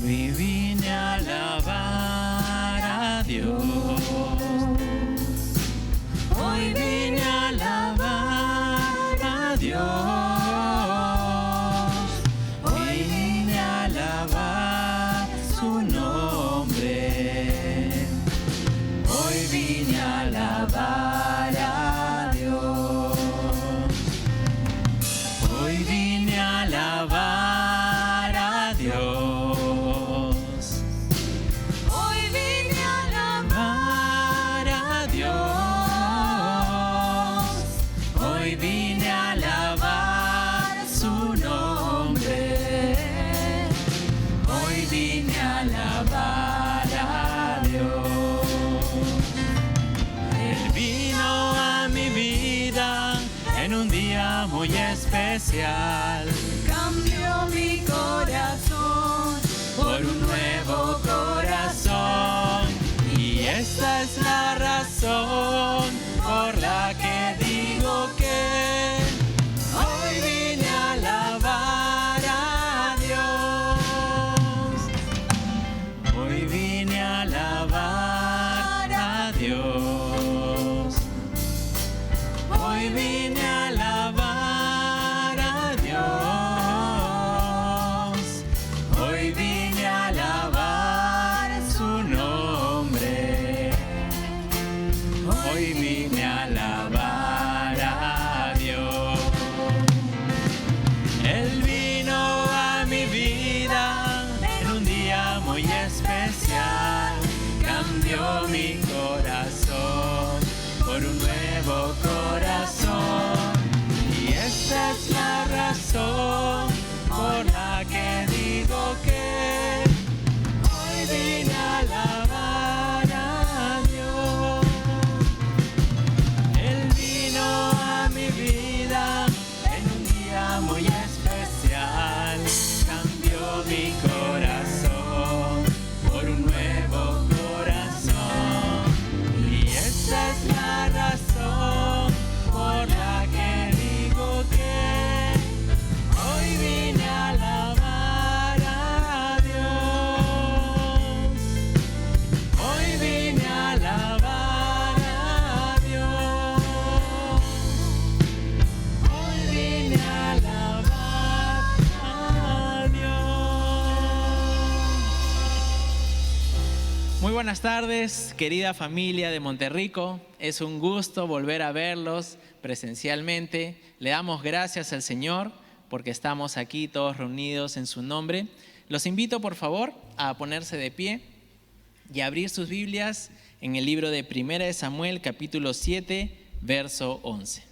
Hoy vine a alabar a Dios. Hoy vine a alabar a Dios. Hoy vine a alabar su nombre. Hoy vine a alabar a Dios. Hoy vine a alabar a Dios. Hoy vine a alabar a Dios. Hoy vine a alabar su nombre. Hoy vine a alabar a Dios. Él vino a mi vida en un día muy especial. Cambió mi corazón por un nuevo corazón. Y esta es la razón por la que digo que hoy vine a alabar a Dios. Hoy vine a alabar a Dios. Hoy vine a alabar a Dios. Hoy vine a alabar su nombre. Hoy vine a alabar a Dios. Él vino a mi vida en un día muy especial. Cambió mi corazón por un nuevo corazón. Y esta es la razón por la que digo que hoy vine a alabar a Dios. Él vino a mi vida en un día muy especial. Cambió mi corazón por un nuevo corazón. Y esta es la razón por la que digo que hoy vine a alabar a Dios. Hoy vine a alabar a Dios. Hoy vine a alabar a Dios. Muy buenas tardes, querida familia de Monterrico. Es un gusto volver a verlos presencialmente. Le damos gracias al Señor porque estamos aquí todos reunidos en su nombre. Los invito, por favor, a ponerse de pie y a abrir sus Biblias en el libro de 1 Samuel, capítulo 7, verso 11.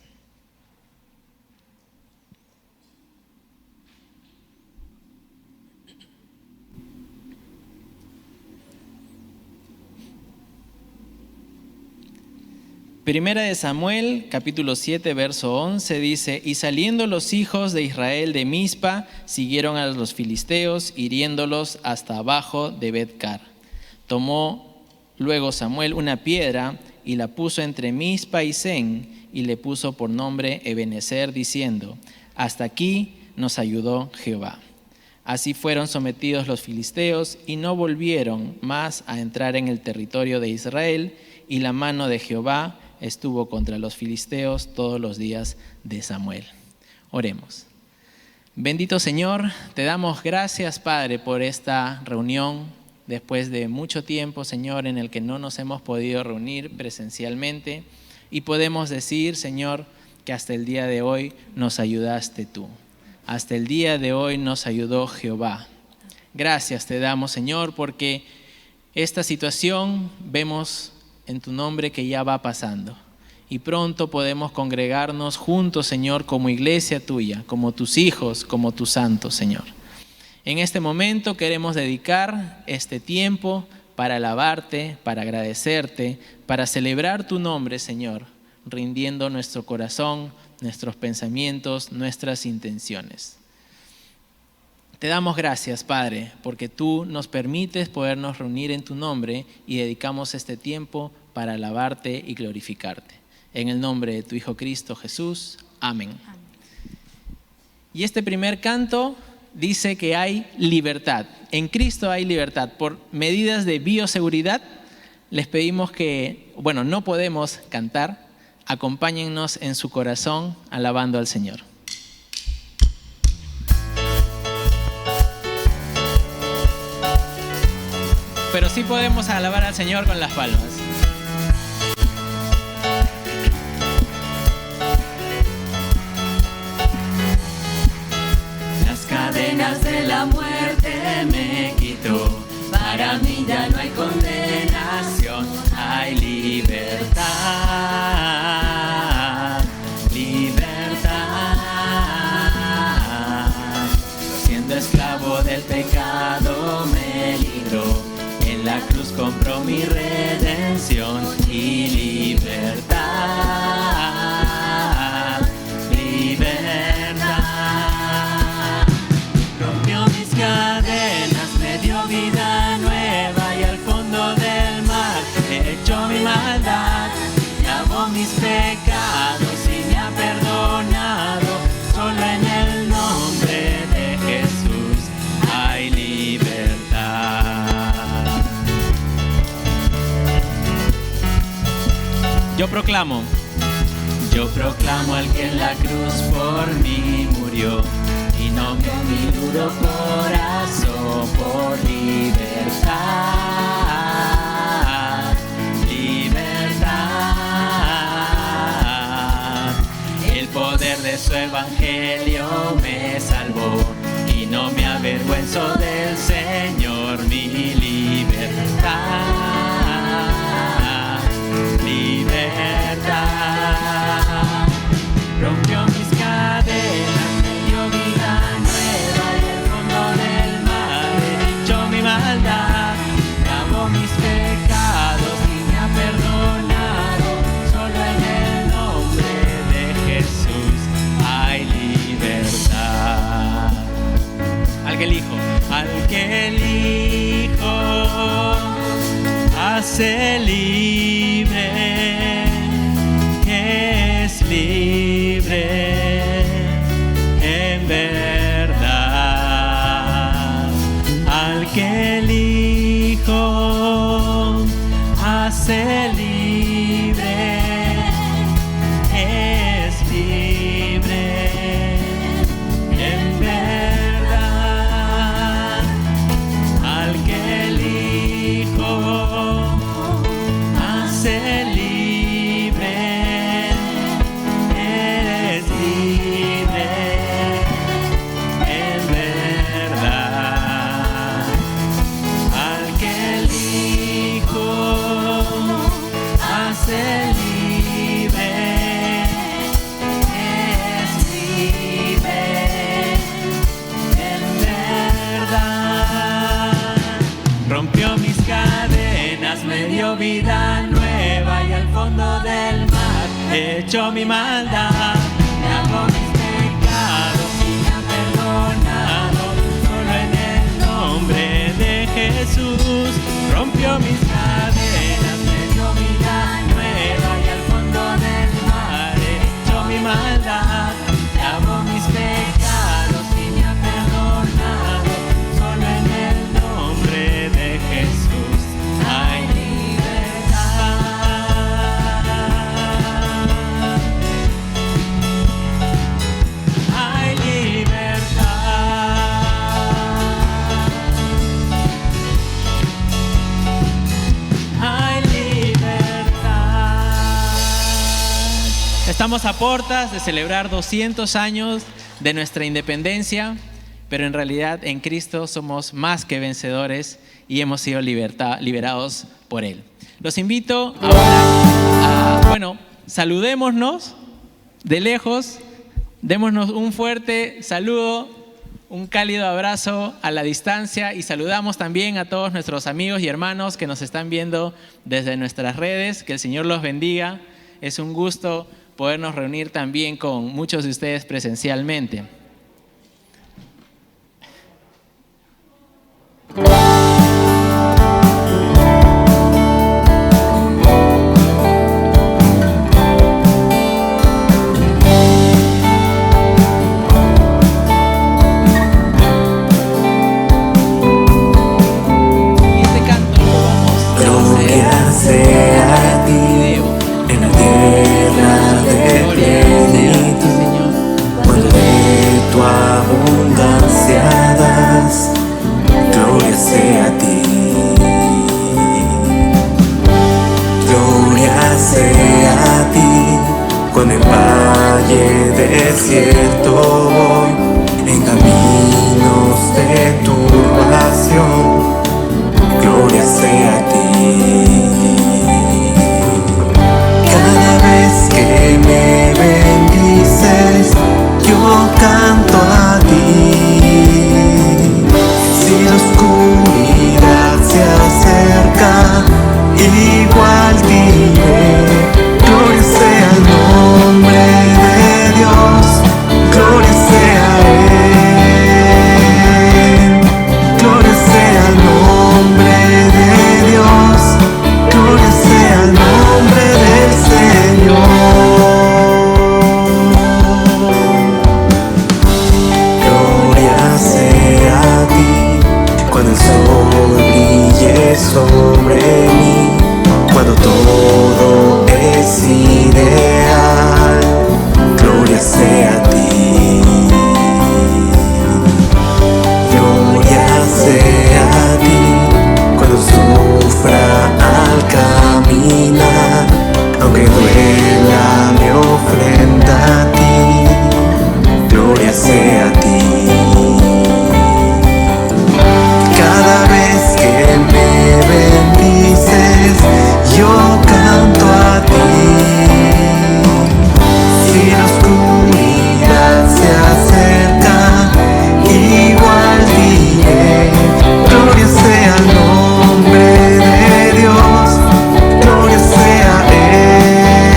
Primera de Samuel, capítulo 7, verso 11, dice: Y saliendo los hijos de Israel de Mizpa, siguieron a los filisteos, hiriéndolos hasta abajo de Bet-car. Tomó luego Samuel una piedra y la puso entre Mizpa y Sen, y le puso por nombre Ebenezer, diciendo: Hasta aquí nos ayudó Jehová. Así fueron sometidos los filisteos y no volvieron más a entrar en el territorio de Israel, y la mano de Jehová estuvo contra los filisteos todos los días de Samuel. Oremos. Bendito Señor, te damos gracias, Padre, por esta reunión después de mucho tiempo, Señor, en el que no nos hemos podido reunir presencialmente, y podemos decir, Señor, que hasta el día de hoy nos ayudaste tú. Hasta el día de hoy nos ayudó Jehová. Gracias te damos, Señor, porque esta situación vemos en tu nombre que ya va pasando. Y pronto podemos congregarnos juntos, Señor, como iglesia tuya, como tus hijos, como tus santos, Señor. En este momento queremos dedicar este tiempo para alabarte, para agradecerte, para celebrar tu nombre, Señor, rindiendo nuestro corazón, nuestros pensamientos, nuestras intenciones. Te damos gracias, Padre, porque tú nos permites podernos reunir en tu nombre y dedicamos este tiempo para alabarte y glorificarte. En el nombre de tu Hijo Cristo Jesús. Amén. Y este primer canto dice que hay libertad. En Cristo hay libertad. Por medidas de bioseguridad, les pedimos que, no podemos cantar, acompáñennos en su corazón alabando al Señor. Pero sí podemos alabar al Señor con las palmas. Las cadenas de la muerte me quitó. Para mí ya no hay condenación, hay libertad, libertad. Siendo esclavo del pecado me libró, en la cruz compró mi redención y libertad, libertad. Rompió mis cadenas, me dio vida nueva y al fondo del mar echó mi maldad, lavó mis pecados y me ha perdonado. Solo en el nombre de Jesús hay libertad. Yo proclamo al que en la cruz por mí murió y no me mi duro corazón por libertad, libertad. El poder de su evangelio me salvó y no me avergüenzo del Señor, mi libertad, libertad. Rompió mis cadenas, me dio vida nueva y al fondo del mar echó mi maldad, lavó mis pecados y me ha perdonado. Solo en el nombre de Jesús hay libertad. al que el Hijo hace libre, es libre en verdad. Al que el Hijo hace libre, es libre en verdad. Al que el Hijo hace libre, eres libre en verdad. Al que el Hijo hace libre, es libre en verdad. Rompió mis cadenas, me dio vida nueva y al fondo del mar echó mi maldad, lavó mis pecados y me ha perdonado. Solo en el nombre de Jesús rompió mis cadenas, me dio vida nueva y al fondo del mar echó mi maldad, lavó mis pecados y me ha perdonado. Solo en el nombre de Jesús hay libertad. Hay libertad. Hay libertad. Estamos a puertas de celebrar 200 años de nuestra independencia, pero en realidad en Cristo somos más que vencedores y hemos sido liberados por Él. Los invito ahora a, saludémonos de lejos, démonos un fuerte saludo, un cálido abrazo a la distancia y saludamos también a todos nuestros amigos y hermanos que nos están viendo desde nuestras redes. Que el Señor los bendiga. Es un gusto podernos reunir también con muchos de ustedes presencialmente. sea a ti en la tierra de plenitud, cuando de tu abundancia das, gloria sea a ti. Gloria sea a ti, cuando en valle desierto voy, en caminos de turbación, gloria sea a ti. Cada vez que me bendices, yo canto a ti. Si la oscuridad se acerca, igual diré, gloria sea el nombre de Dios, gloria sea Él, gloria sea el nombre de Dios, gloria sea el nombre del Señor. Gloria sea a ti, cuando el sol brille sobre mí, cuando todo es ideal, gloria sea a ti. Gloria sea a ti, cuando sufra al caminar, aunque duela mi ofrenda a ti, gloria sea a ti. Cada vez que me bendices, yo canto a ti. Si la oscuridad se acerca, igual diré, gloria sea el nombre de Dios, gloria sea Él,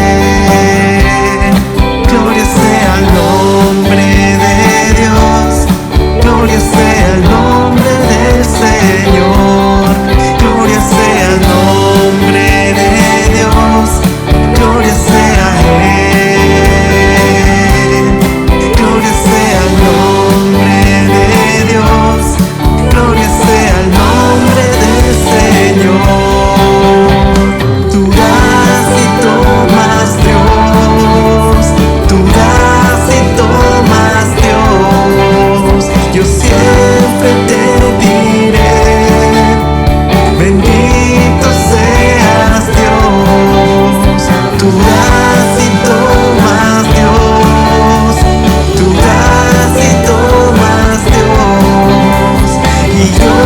gloria sea el nombre de Dios, gloria sea el nombre del Señor, gloria sea el nombre de Dios, gloria sea Él, gloria sea el nombre de Dios, gloria sea el nombre del Señor. Tú das y tomas, Dios, tú das y tomas, Dios, yo siempre te diré, bendito seas, Dios, tú das y tomas, Dios, tú das y tomas, Dios, y yo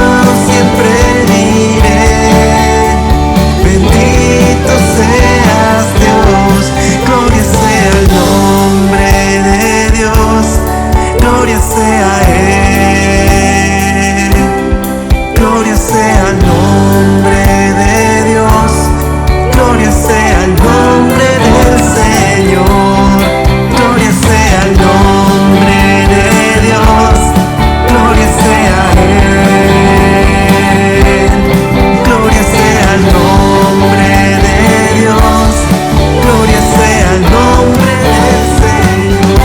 siempre diré, bendito seas, Dios, gloria sea el nombre de Dios, gloria sea Él, gloria sea el nombre de Dios, gloria sea el nombre del Señor, gloria sea el nombre de Dios, gloria sea Él, gloria sea el nombre de Dios, gloria sea el nombre del Señor.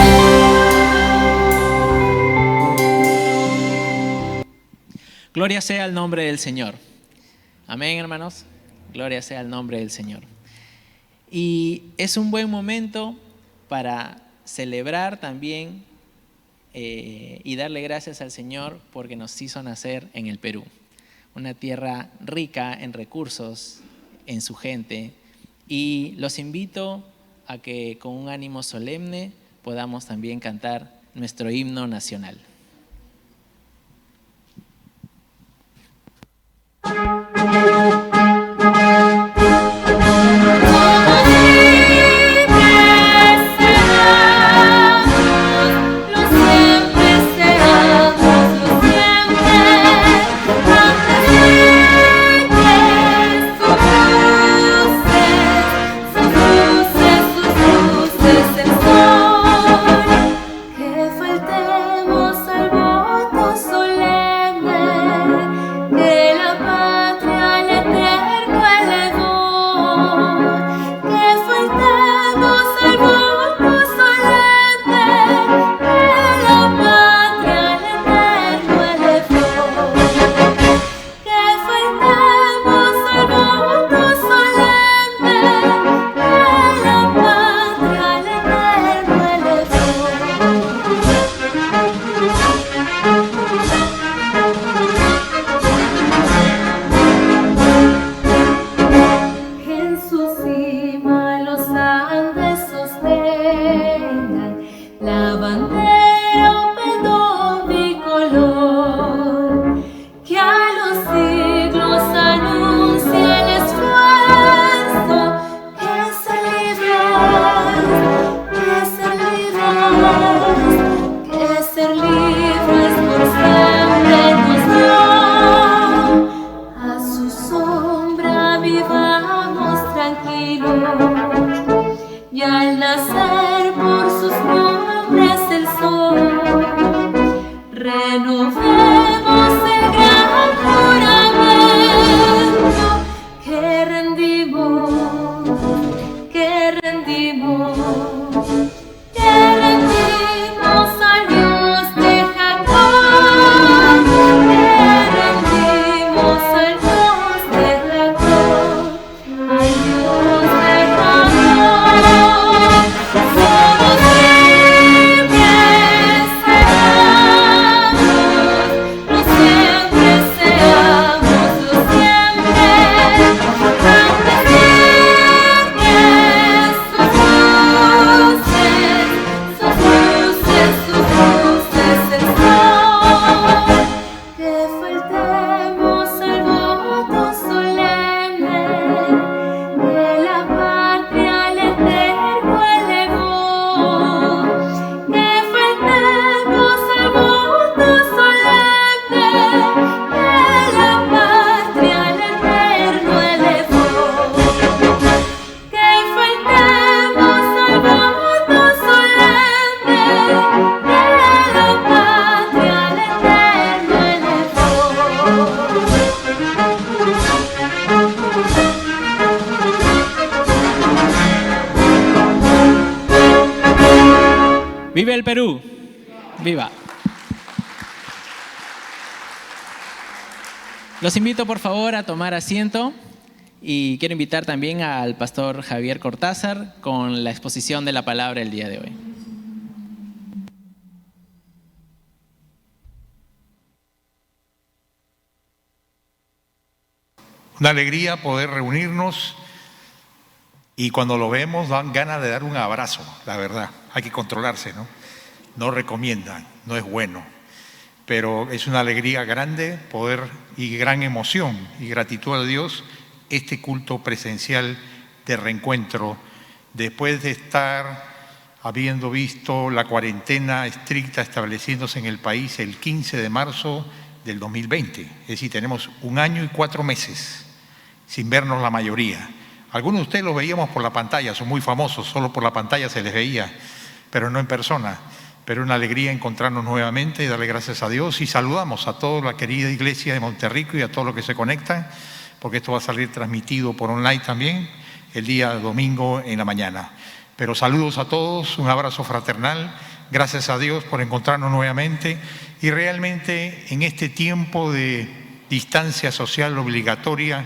Gloria sea el nombre del Señor. Amén, hermanos. Gloria sea el nombre del Señor. Y es un buen momento para celebrar también y darle gracias al Señor porque nos hizo nacer en el Perú, una tierra rica en recursos, en su gente. Y los invito a que con un ánimo solemne podamos también cantar nuestro himno nacional. Que faltemos vino, y al nacer por sus nombres el sol, renovemos el gran juramento que rendimos, que rendimos, que rendimos al Dios de Jacob, que rendimos al Dios de Jacob, al Dios de Jacob. Somos libres, seamos, los siempre seamos, los siempre, antes firmes sus luces, sus luces, sus luces el sol, que faltemos al voto solemne que la patria al Eterno elevó, que faltemos al voto solemne que la patria al Eterno elevó, que faltemos al voto solemne que la patria al Eterno elevó. ¡Viva el Perú! ¡Viva! Los invito por favor a tomar asiento y quiero invitar también al pastor Javier Cortázar con la exposición de la palabra el día de hoy. Una alegría poder reunirnos y cuando lo vemos dan ganas de dar un abrazo, la verdad. Hay que controlarse, ¿no? No recomiendan, no es bueno. Pero es una alegría grande poder y gran emoción y gratitud a Dios este culto presencial de reencuentro después de estar habiendo visto la cuarentena estricta estableciéndose en el país el 15 de marzo del 2020. Es decir, tenemos 1 año y 4 meses sin vernos la mayoría. Algunos de ustedes los veíamos por la pantalla, son muy famosos, solo por la pantalla se les veía, pero no en persona. Pero una alegría encontrarnos nuevamente y darle gracias a Dios y saludamos a toda la querida iglesia de Monterrico y a todos los que se conectan, porque esto va a salir transmitido por online también el día domingo en la mañana. Pero saludos a todos, un abrazo fraternal, gracias a Dios por encontrarnos nuevamente y realmente en este tiempo de distancia social obligatoria,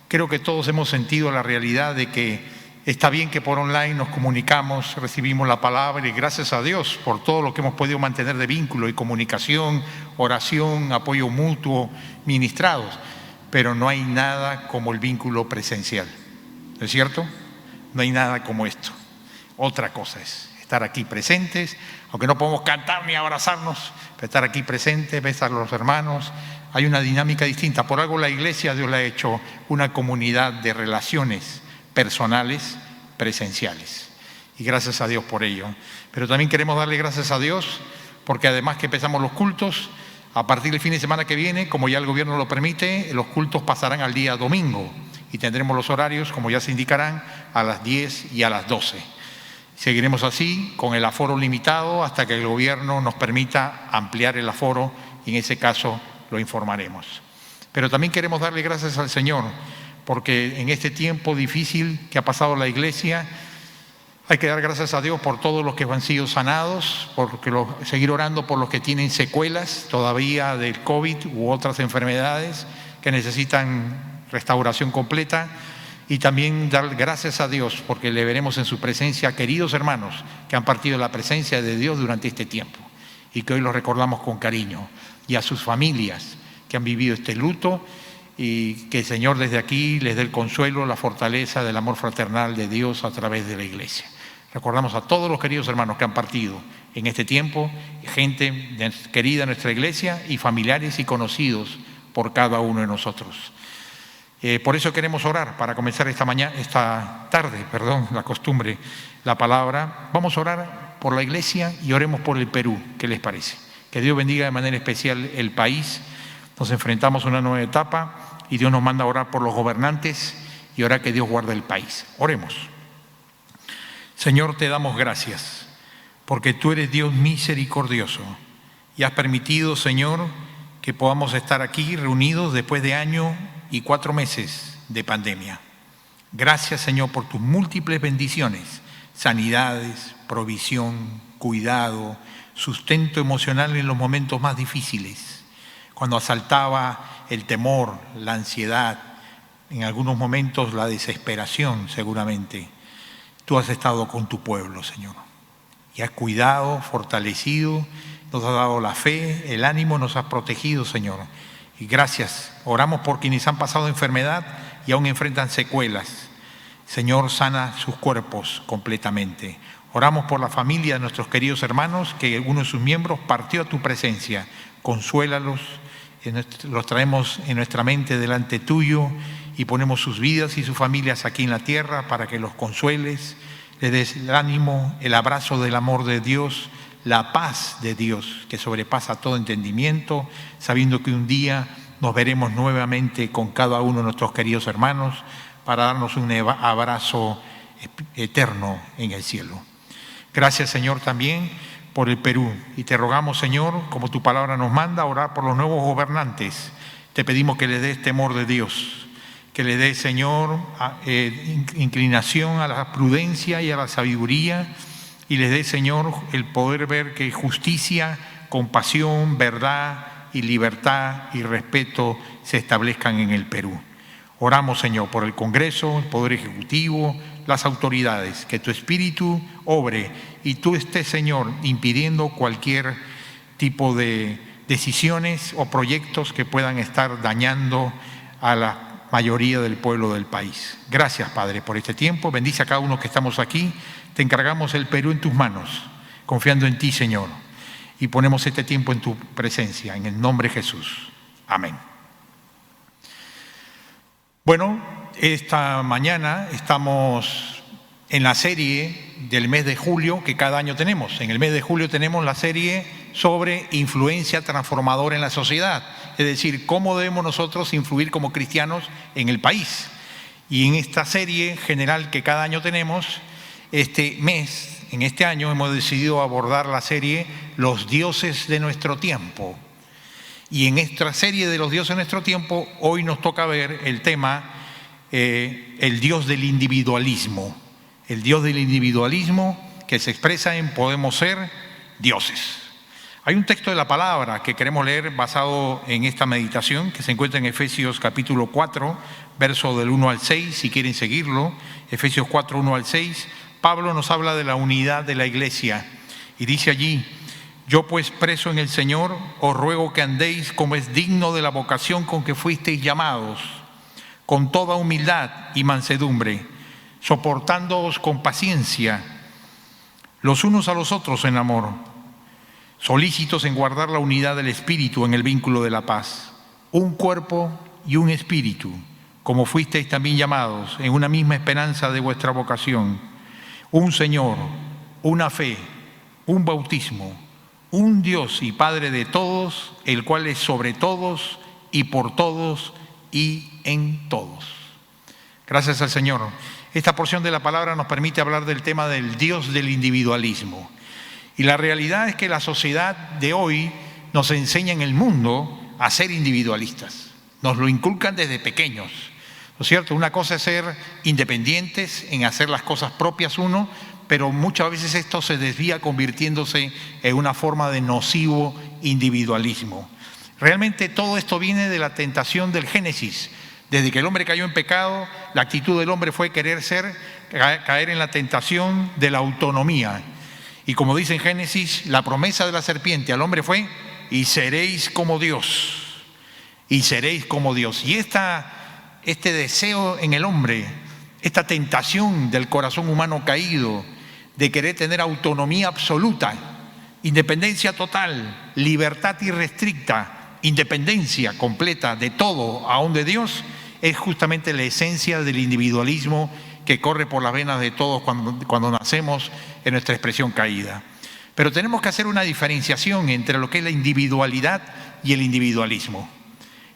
creo que todos hemos sentido la realidad de que está bien que por online nos comunicamos, recibimos la palabra y gracias a Dios por todo lo que hemos podido mantener de vínculo y comunicación, oración, apoyo mutuo, ministrados, pero no hay nada como el vínculo presencial, ¿no es cierto? No hay nada como esto. Otra cosa es estar aquí presentes, aunque no podemos cantar ni abrazarnos, pero estar aquí presentes, besar a los hermanos. Hay una dinámica distinta. Por algo la iglesia, Dios la ha hecho una comunidad de relaciones personales, presenciales. Y gracias a Dios por ello. Pero también queremos darle gracias a Dios porque además que empezamos los cultos, a partir del fin de semana que viene, como ya el gobierno lo permite, los cultos pasarán al día domingo y tendremos los horarios, como ya se indicarán, a las 10 y a las 12. Seguiremos así, con el aforo limitado, hasta que el gobierno nos permita ampliar el aforo y en ese caso lo informaremos. Pero también queremos darle gracias al Señor, porque en este tiempo difícil que ha pasado la iglesia, hay que dar gracias a Dios por todos los que han sido sanados, seguir orando por los que tienen secuelas todavía del COVID u otras enfermedades que necesitan restauración completa, y también dar gracias a Dios porque le veremos en su presencia a queridos hermanos que han partido de la presencia de Dios durante este tiempo y que hoy los recordamos con cariño, y a sus familias que han vivido este luto, y que el Señor desde aquí les dé el consuelo, la fortaleza del amor fraternal de Dios a través de la iglesia. Recordamos a todos los queridos hermanos que han partido en este tiempo, gente querida en nuestra iglesia y familiares y conocidos por cada uno de nosotros. Por eso queremos orar para comenzar esta tarde, la costumbre, la palabra. Vamos a orar por la iglesia y oremos por el Perú. ¿Qué les parece? Que Dios bendiga de manera especial el país. Nos enfrentamos a una nueva etapa y Dios nos manda a orar por los gobernantes y ahora que Dios guarde el país. Oremos. Señor, te damos gracias porque tú eres Dios misericordioso y has permitido, Señor, que podamos estar aquí reunidos después de 1 año y 4 meses de pandemia. Gracias, Señor, por tus múltiples bendiciones, sanidades, provisión, cuidado, sustento emocional en los momentos más difíciles, cuando asaltaba el temor, la ansiedad, en algunos momentos la desesperación seguramente. Tú has estado con tu pueblo, Señor, y has cuidado, fortalecido, nos has dado la fe, el ánimo, nos has protegido, Señor. Y gracias, oramos por quienes han pasado enfermedad y aún enfrentan secuelas. Señor, sana sus cuerpos completamente. Oramos por la familia de nuestros queridos hermanos, que alguno de sus miembros partió a tu presencia. Consuélalos, los traemos en nuestra mente delante tuyo y ponemos sus vidas y sus familias aquí en la tierra para que los consueles, les des el ánimo, el abrazo del amor de Dios, la paz de Dios que sobrepasa todo entendimiento, sabiendo que un día nos veremos nuevamente con cada uno de nuestros queridos hermanos para darnos un abrazo eterno en el cielo. Gracias, Señor, también por el Perú. Y te rogamos, Señor, como tu palabra nos manda, orar por los nuevos gobernantes. Te pedimos que les des temor de Dios, que les des, Señor, inclinación a la prudencia y a la sabiduría, y les des, Señor, el poder ver que justicia, compasión, verdad y libertad y respeto se establezcan en el Perú. Oramos, Señor, por el Congreso, el Poder Ejecutivo, las autoridades, que tu Espíritu obre y tú estés, Señor, impidiendo cualquier tipo de decisiones o proyectos que puedan estar dañando a la mayoría del pueblo del país. Gracias, Padre, por este tiempo. Bendice a cada uno que estamos aquí. Te encargamos el Perú en tus manos, confiando en ti, Señor, y ponemos este tiempo en tu presencia, en el nombre de Jesús. Amén. Bueno, esta mañana estamos en la serie del mes de julio que cada año tenemos. En el mes de julio tenemos la serie sobre influencia transformadora en la sociedad, es decir, cómo debemos nosotros influir como cristianos en el país. Y en esta serie general que cada año tenemos, este mes, en este año hemos decidido abordar la serie Los dioses de nuestro tiempo. Y en esta serie de los dioses de nuestro tiempo, hoy nos toca ver el tema, el Dios del individualismo. El Dios del individualismo que se expresa en podemos ser dioses. Hay un texto de la palabra que queremos leer basado en esta meditación que se encuentra en Efesios capítulo 4, verso del 1 al 6, si quieren seguirlo. Efesios 4, 1 al 6. Pablo nos habla de la unidad de la iglesia y dice allí: yo pues preso en el Señor os ruego que andéis como es digno de la vocación con que fuisteis llamados, con toda humildad y mansedumbre, soportándoos con paciencia los unos a los otros en amor, solícitos en guardar la unidad del Espíritu en el vínculo de la paz, un cuerpo y un espíritu, como fuisteis también llamados en una misma esperanza de vuestra vocación, un Señor, una fe, un bautismo, un Dios y Padre de todos, el cual es sobre todos y por todos y en todos. Gracias al Señor. Esta porción de la palabra nos permite hablar del tema del Dios del individualismo. Y la realidad es que la sociedad de hoy nos enseña en el mundo a ser individualistas. Nos lo inculcan desde pequeños, ¿no es cierto? Una cosa es ser independientes en hacer las cosas propias uno, pero muchas veces esto se desvía convirtiéndose en una forma de nocivo individualismo. Realmente todo esto viene de la tentación del Génesis. Desde que el hombre cayó en pecado, la actitud del hombre fue querer caer en la tentación de la autonomía. Y como dice en Génesis, la promesa de la serpiente al hombre fue: y seréis como Dios, y seréis como Dios. Y este deseo en el hombre, esta tentación del corazón humano caído de querer tener autonomía absoluta, independencia total, libertad irrestricta, independencia completa de todo, aún de Dios, es justamente la esencia del individualismo que corre por las venas de todos cuando nacemos en nuestra expresión caída. Pero tenemos que hacer una diferenciación entre lo que es la individualidad y el individualismo.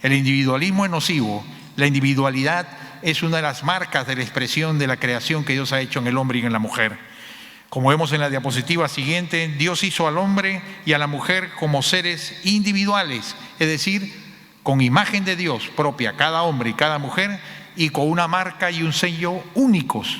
El individualismo es nocivo, la individualidad es una de las marcas de la expresión de la creación que Dios ha hecho en el hombre y en la mujer. Como vemos en la diapositiva siguiente, Dios hizo al hombre y a la mujer como seres individuales, es decir, con imagen de Dios propia, cada hombre y cada mujer, y con una marca y un sello únicos,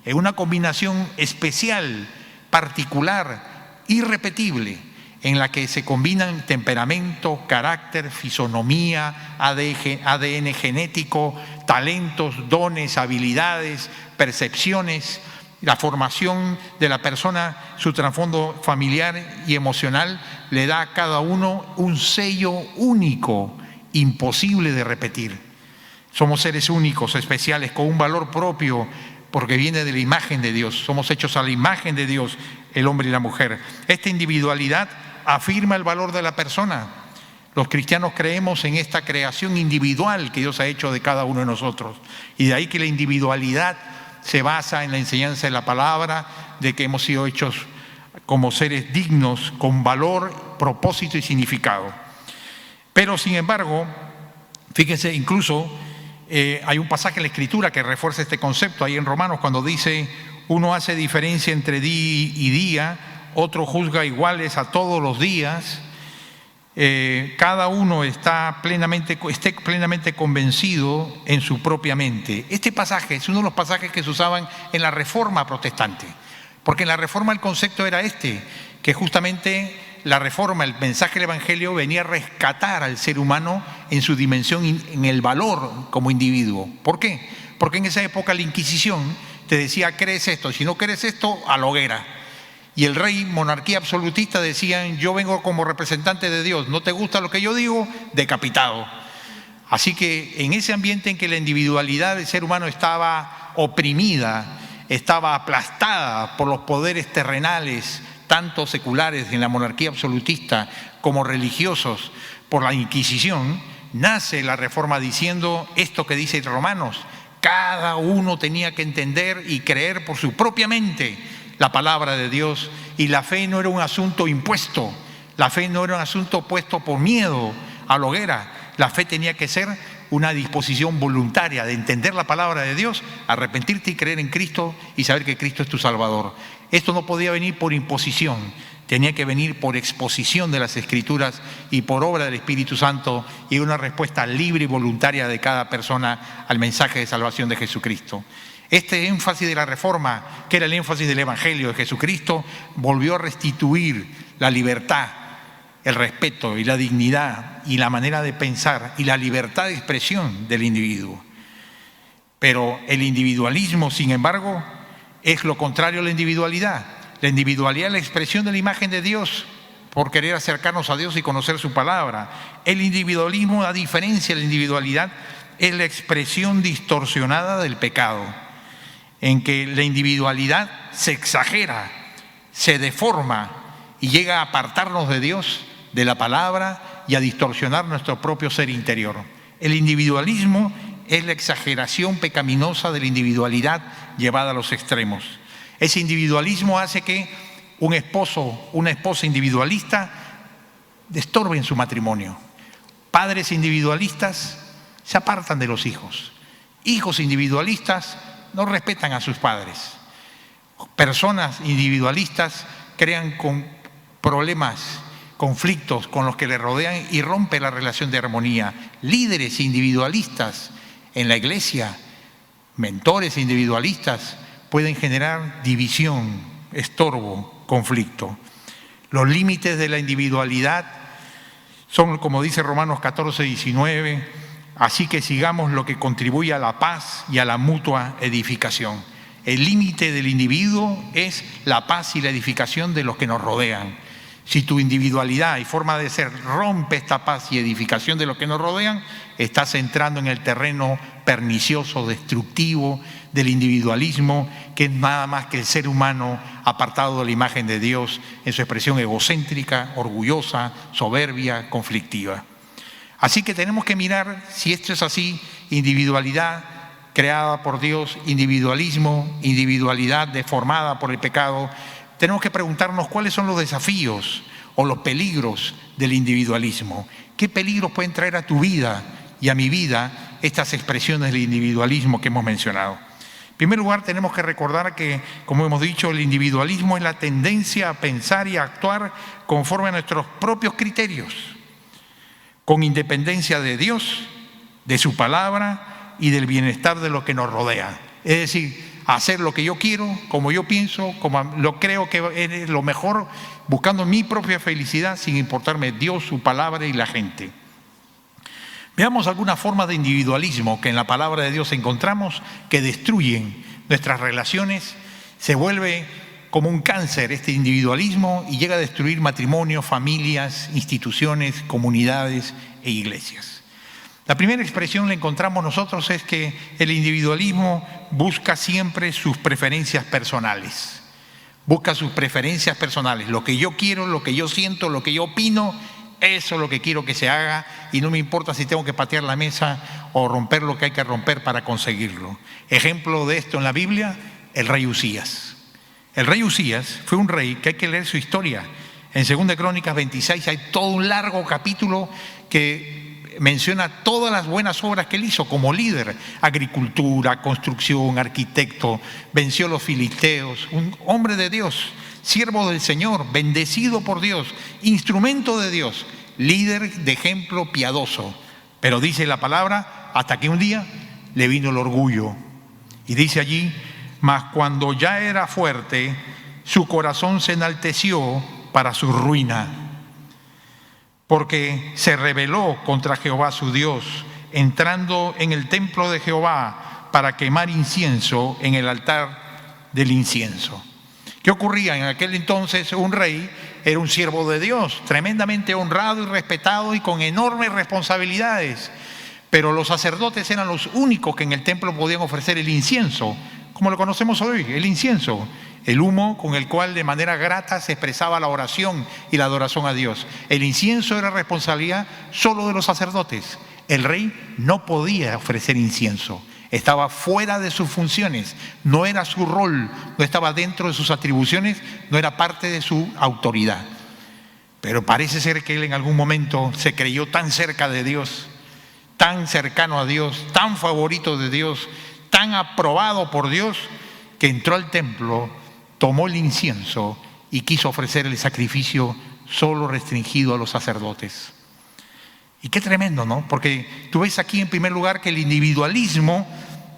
en una combinación especial, particular, irrepetible, en la que se combinan temperamento, carácter, fisonomía, ADN genético, talentos, dones, habilidades, percepciones, la formación de la persona, su trasfondo familiar y emocional, le da a cada uno un sello único, imposible de repetir. Somos seres únicos, especiales, con un valor propio, porque viene de la imagen de Dios. Somos hechos a la imagen de Dios, el hombre y la mujer. Esta individualidad afirma el valor de la persona. Los cristianos creemos en esta creación individual que Dios ha hecho de cada uno de nosotros. Y de ahí que la individualidad se basa en la enseñanza de la palabra, de que hemos sido hechos como seres dignos, con valor, propósito y significado. Pero sin embargo, fíjense, incluso hay un pasaje en la Escritura que refuerza este concepto, ahí en Romanos, cuando dice: uno hace diferencia entre día y día, otro juzga iguales a todos los días. Cada uno esté plenamente convencido en su propia mente. Este pasaje es uno de los pasajes que se usaban en la Reforma protestante, porque en la Reforma el concepto era que justamente la Reforma, el mensaje del Evangelio, venía a rescatar al ser humano en su dimensión, en el valor como individuo. ¿Por qué? Porque en esa época la Inquisición te decía: crees esto, si no crees esto, a la hoguera. Y el rey, monarquía absolutista, decían: yo vengo como representante de Dios, no te gusta lo que yo digo, decapitado. Así que en ese ambiente en que la individualidad del ser humano estaba oprimida, estaba aplastada por los poderes terrenales, tanto seculares en la monarquía absolutista como religiosos por la Inquisición, nace la Reforma diciendo esto que dice Romanos: cada uno tenía que entender y creer por su propia mente la palabra de Dios, y la fe no era un asunto impuesto, la fe no era un asunto puesto por miedo a la hoguera, la fe tenía que ser una disposición voluntaria de entender la palabra de Dios, arrepentirte y creer en Cristo y saber que Cristo es tu Salvador. Esto no podía venir por imposición, tenía que venir por exposición de las Escrituras y por obra del Espíritu Santo, y una respuesta libre y voluntaria de cada persona al mensaje de salvación de Jesucristo. Este énfasis de la Reforma, que era el énfasis del Evangelio de Jesucristo, volvió a restituir la libertad, el respeto y la dignidad y la manera de pensar y la libertad de expresión del individuo. Pero el individualismo, sin embargo, es lo contrario a la individualidad. La individualidad es la expresión de la imagen de Dios por querer acercarnos a Dios y conocer su palabra. El individualismo, a diferencia de la individualidad, es la expresión distorsionada del pecado, en que la individualidad se exagera, se deforma y llega a apartarnos de Dios, de la palabra, y a distorsionar nuestro propio ser interior. El individualismo es la exageración pecaminosa de la individualidad llevada a los extremos. Ese individualismo hace que un esposo, una esposa individualista estorbe en su matrimonio. Padres individualistas se apartan de los hijos. Hijos individualistas no respetan a sus padres. Personas individualistas crean con problemas, conflictos con los que le rodean y rompe la relación de armonía. Líderes individualistas en la iglesia, mentores individualistas, pueden generar división, estorbo, conflicto. Los límites de la individualidad son, como dice Romanos 14:19, así que sigamos lo que contribuye a la paz y a la mutua edificación. El límite del individuo es la paz y la edificación de los que nos rodean. Si tu individualidad y forma de ser rompe esta paz y edificación de los que nos rodean, estás entrando en el terreno pernicioso, destructivo del individualismo, que es nada más que el ser humano apartado de la imagen de Dios en su expresión egocéntrica, orgullosa, soberbia, conflictiva. Así que tenemos que mirar si esto es así: individualidad creada por Dios, individualismo, individualidad deformada por el pecado. Tenemos que preguntarnos cuáles son los desafíos o los peligros del individualismo. ¿Qué peligros pueden traer a tu vida y a mi vida estas expresiones del individualismo que hemos mencionado. En primer lugar, tenemos que recordar que, como hemos dicho, el individualismo es la tendencia a pensar y a actuar conforme a nuestros propios criterios, con independencia de Dios, de su palabra y del bienestar de lo que nos rodea. Es decir, hacer lo que yo quiero, como yo pienso, como lo creo que es lo mejor, buscando mi propia felicidad sin importarme Dios, su palabra y la gente. Veamos algunas formas de individualismo que en la palabra de Dios encontramos que destruyen nuestras relaciones. Se vuelve como un cáncer este individualismo y llega a destruir matrimonios, familias, instituciones, comunidades e iglesias. La primera expresión la encontramos nosotros es que el individualismo busca siempre sus preferencias personales. Busca sus preferencias personales. Lo que yo quiero, lo que yo siento, lo que yo opino, eso es lo que quiero que se haga y no me importa si tengo que patear la mesa o romper lo que hay que romper para conseguirlo. Ejemplo de esto en la Biblia, el rey Usías. El rey Usías fue un rey que hay que leer su historia. En 2 Crónicas 26 hay todo un largo capítulo que menciona todas las buenas obras que él hizo como líder: agricultura, construcción, arquitecto, venció a los filisteos, un hombre de Dios, siervo del Señor, bendecido por Dios, instrumento de Dios, líder de ejemplo piadoso. Pero dice la palabra, hasta que un día le vino el orgullo. Y dice allí, mas cuando ya era fuerte, su corazón se enalteció para su ruina, porque se rebeló contra Jehová su Dios, entrando en el templo de Jehová para quemar incienso en el altar del incienso. ¿Qué ocurría? En aquel entonces un rey era un siervo de Dios, tremendamente honrado y respetado y con enormes responsabilidades. Pero los sacerdotes eran los únicos que en el templo podían ofrecer el incienso, como lo conocemos hoy, el incienso, el humo con el cual de manera grata se expresaba la oración y la adoración a Dios. El incienso era responsabilidad solo de los sacerdotes. El rey no podía ofrecer incienso. Estaba fuera de sus funciones, no era su rol, no estaba dentro de sus atribuciones, no era parte de su autoridad. Pero parece ser que él en algún momento se creyó tan cerca de Dios, tan cercano a Dios, tan favorito de Dios, tan aprobado por Dios, que entró al templo, tomó el incienso y quiso ofrecer el sacrificio solo restringido a los sacerdotes. Y qué tremendo, ¿no? Porque tú ves aquí en primer lugar que el individualismo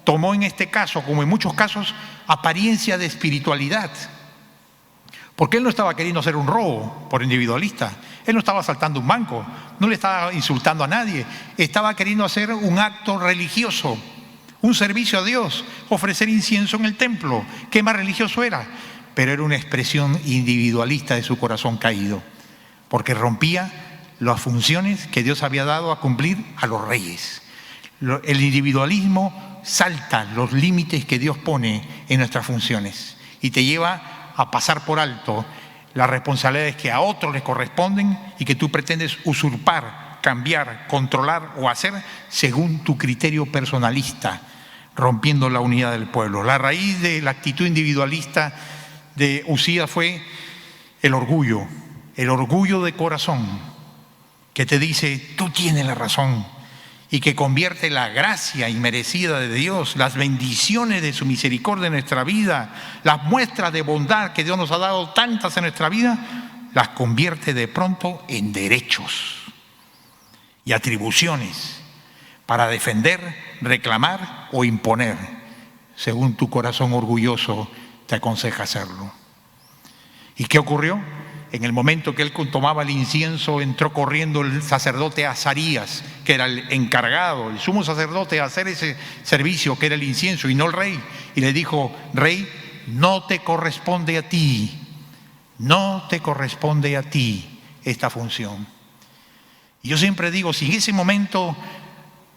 tomó en este caso, como en muchos casos, apariencia de espiritualidad. Porque él no estaba queriendo hacer un robo por individualista. Él no estaba asaltando un banco, no le estaba insultando a nadie. Estaba queriendo hacer un acto religioso, un servicio a Dios, ofrecer incienso en el templo. ¿Qué más religioso era? Pero era una expresión individualista de su corazón caído, porque rompía las funciones que Dios había dado a cumplir a los reyes. El individualismo salta los límites que Dios pone en nuestras funciones y te lleva a pasar por alto las responsabilidades que a otros les corresponden y que tú pretendes usurpar, cambiar, controlar o hacer según tu criterio personalista, rompiendo la unidad del pueblo. La raíz de la actitud individualista de Usías fue el orgullo de corazón, que te dice, tú tienes la razón, y que convierte la gracia inmerecida de Dios, las bendiciones de su misericordia en nuestra vida, las muestras de bondad que Dios nos ha dado tantas en nuestra vida, las convierte de pronto en derechos y atribuciones para defender, reclamar o imponer, según tu corazón orgulloso te aconseja hacerlo. ¿Y qué ocurrió? En el momento que él tomaba el incienso, entró corriendo el sacerdote Azarías, que era el encargado, el sumo sacerdote, de hacer ese servicio que era el incienso y no el rey. Y le dijo, rey, no te corresponde a ti esta función. Y yo siempre digo, si en ese momento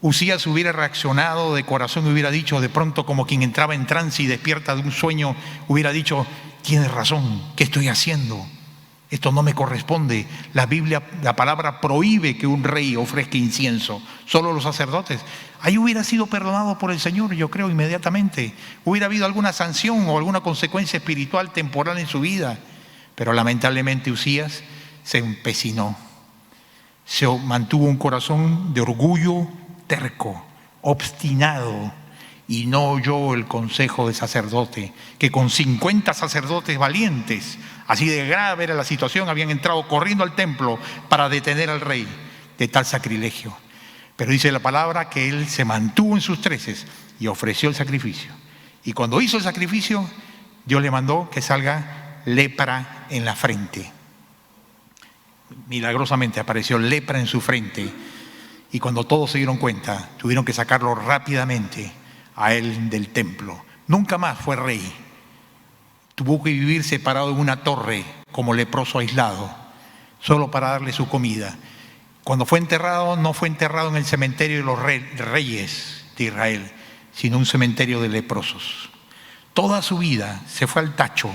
Usías hubiera reaccionado de corazón, hubiera dicho de pronto como quien entraba en trance y despierta de un sueño, hubiera dicho, tienes razón, ¿qué estoy haciendo? Esto no me corresponde. La Biblia, la palabra prohíbe que un rey ofrezca incienso, solo los sacerdotes. Ahí hubiera sido perdonado por el Señor, yo creo, inmediatamente. Hubiera habido alguna sanción o alguna consecuencia espiritual temporal en su vida. Pero lamentablemente Usías se empecinó. Se mantuvo un corazón de orgullo terco, obstinado, y no oyó el consejo del sacerdote, que con 50 sacerdotes valientes, así de grave era la situación, habían entrado corriendo al templo para detener al rey de tal sacrilegio. Pero dice la palabra que él se mantuvo en sus treces y ofreció el sacrificio. Y cuando hizo el sacrificio, Dios le mandó que salga lepra en la frente. Milagrosamente apareció lepra en su frente. Y cuando todos se dieron cuenta, tuvieron que sacarlo rápidamente a él del templo. Nunca más fue rey. Tuvo que vivir separado en una torre como leproso aislado, solo para darle su comida. Cuando fue enterrado, no fue enterrado en el cementerio de los reyes de Israel, sino un cementerio de leprosos. Toda su vida se fue al tacho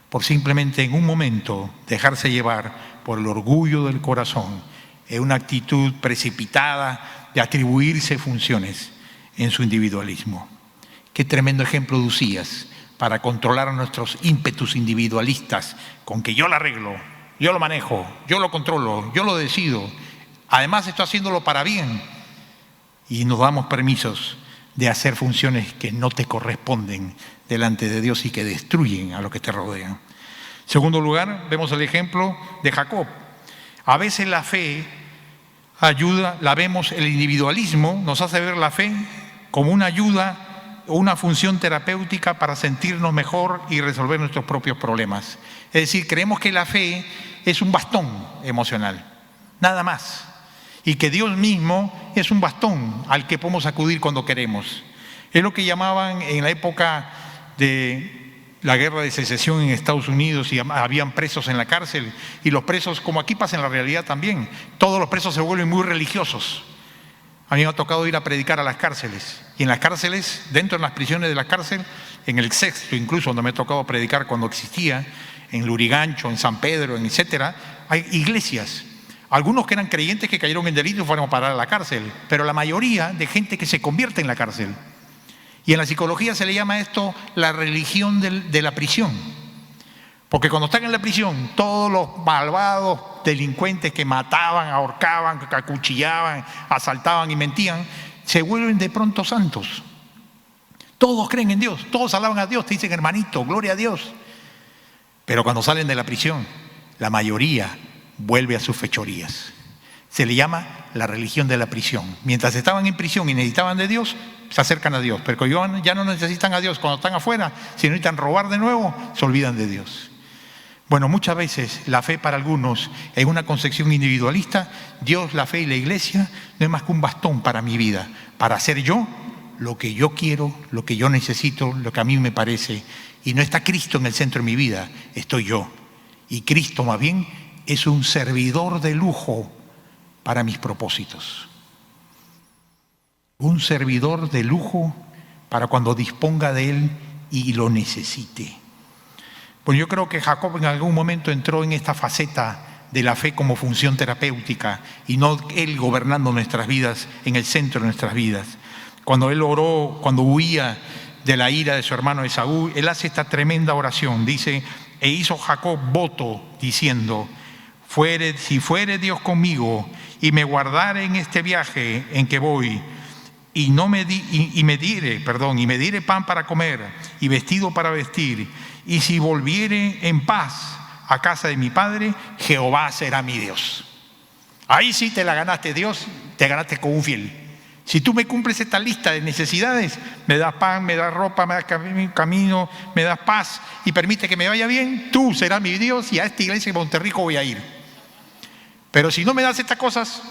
por simplemente en un momento dejarse llevar por el orgullo del corazón, en una actitud precipitada de atribuirse funciones en su individualismo. Qué tremendo ejemplo de Usías para controlar nuestros ímpetus individualistas, con que yo lo arreglo, yo lo manejo, yo lo controlo, yo lo decido. Además estoy haciéndolo para bien. Y nos damos permisos de hacer funciones que no te corresponden delante de Dios y que destruyen a los que te rodean. En segundo lugar, vemos el ejemplo de Jacob. A veces la fe ayuda, la vemos, el individualismo nos hace ver la fe como una ayuda o una función terapéutica para sentirnos mejor y resolver nuestros propios problemas. Es decir, creemos que la fe es un bastón emocional, nada más. Y que Dios mismo es un bastón al que podemos acudir cuando queremos. Es lo que llamaban en la época de la guerra de secesión en Estados Unidos, y habían presos en la cárcel, y los presos, como aquí pasa en la realidad también, todos los presos se vuelven muy religiosos. A mí me ha tocado ir a predicar a las cárceles, y en las cárceles, dentro de las prisiones de la cárcel, en el Sexto incluso, donde me ha tocado predicar cuando existía, en Lurigancho, en San Pedro, en etcétera, hay iglesias. Algunos que eran creyentes que cayeron en delitos fueron a parar a la cárcel, pero la mayoría de gente que se convierte en la cárcel. Y en la psicología se le llama esto la religión de la prisión. Porque cuando están en la prisión, todos los malvados delincuentes que mataban, ahorcaban, que acuchillaban, asaltaban y mentían, se vuelven de pronto santos. Todos creen en Dios, todos alaban a Dios, te dicen hermanito, gloria a Dios. Pero cuando salen de la prisión, la mayoría vuelve a sus fechorías. Se le llama la religión de la prisión. Mientras estaban en prisión y necesitaban de Dios, se acercan a Dios. Pero ya no necesitan a Dios cuando están afuera. Si necesitan robar de nuevo, se olvidan de Dios. Bueno, muchas veces la fe para algunos, en una concepción individualista, Dios, la fe y la iglesia no es más que un bastón para mi vida, para hacer yo lo que yo quiero, lo que yo necesito, lo que a mí me parece. Y no está Cristo en el centro de mi vida, estoy yo. Y Cristo más bien es un servidor de lujo para mis propósitos. Un servidor de lujo para cuando disponga de él y lo necesite. Pues yo creo que Jacob en algún momento entró en esta faceta de la fe como función terapéutica y no él gobernando nuestras vidas, en el centro de nuestras vidas. Cuando él oró, cuando huía de la ira de su hermano Esaú, él hace esta tremenda oración. Dice, e hizo Jacob voto diciendo, si fuere Dios conmigo y me guardare en este viaje en que voy, y me diere pan para comer y vestido para vestir, y si volviere en paz a casa de mi padre, Jehová será mi Dios. Ahí sí te la ganaste, Dios, te ganaste con un fiel. Si tú me cumples esta lista de necesidades, me das pan, me das ropa, me das camino, me das paz y permite que me vaya bien, tú serás mi Dios y a esta iglesia de Monterrico voy a ir. Pero si no me das estas cosas,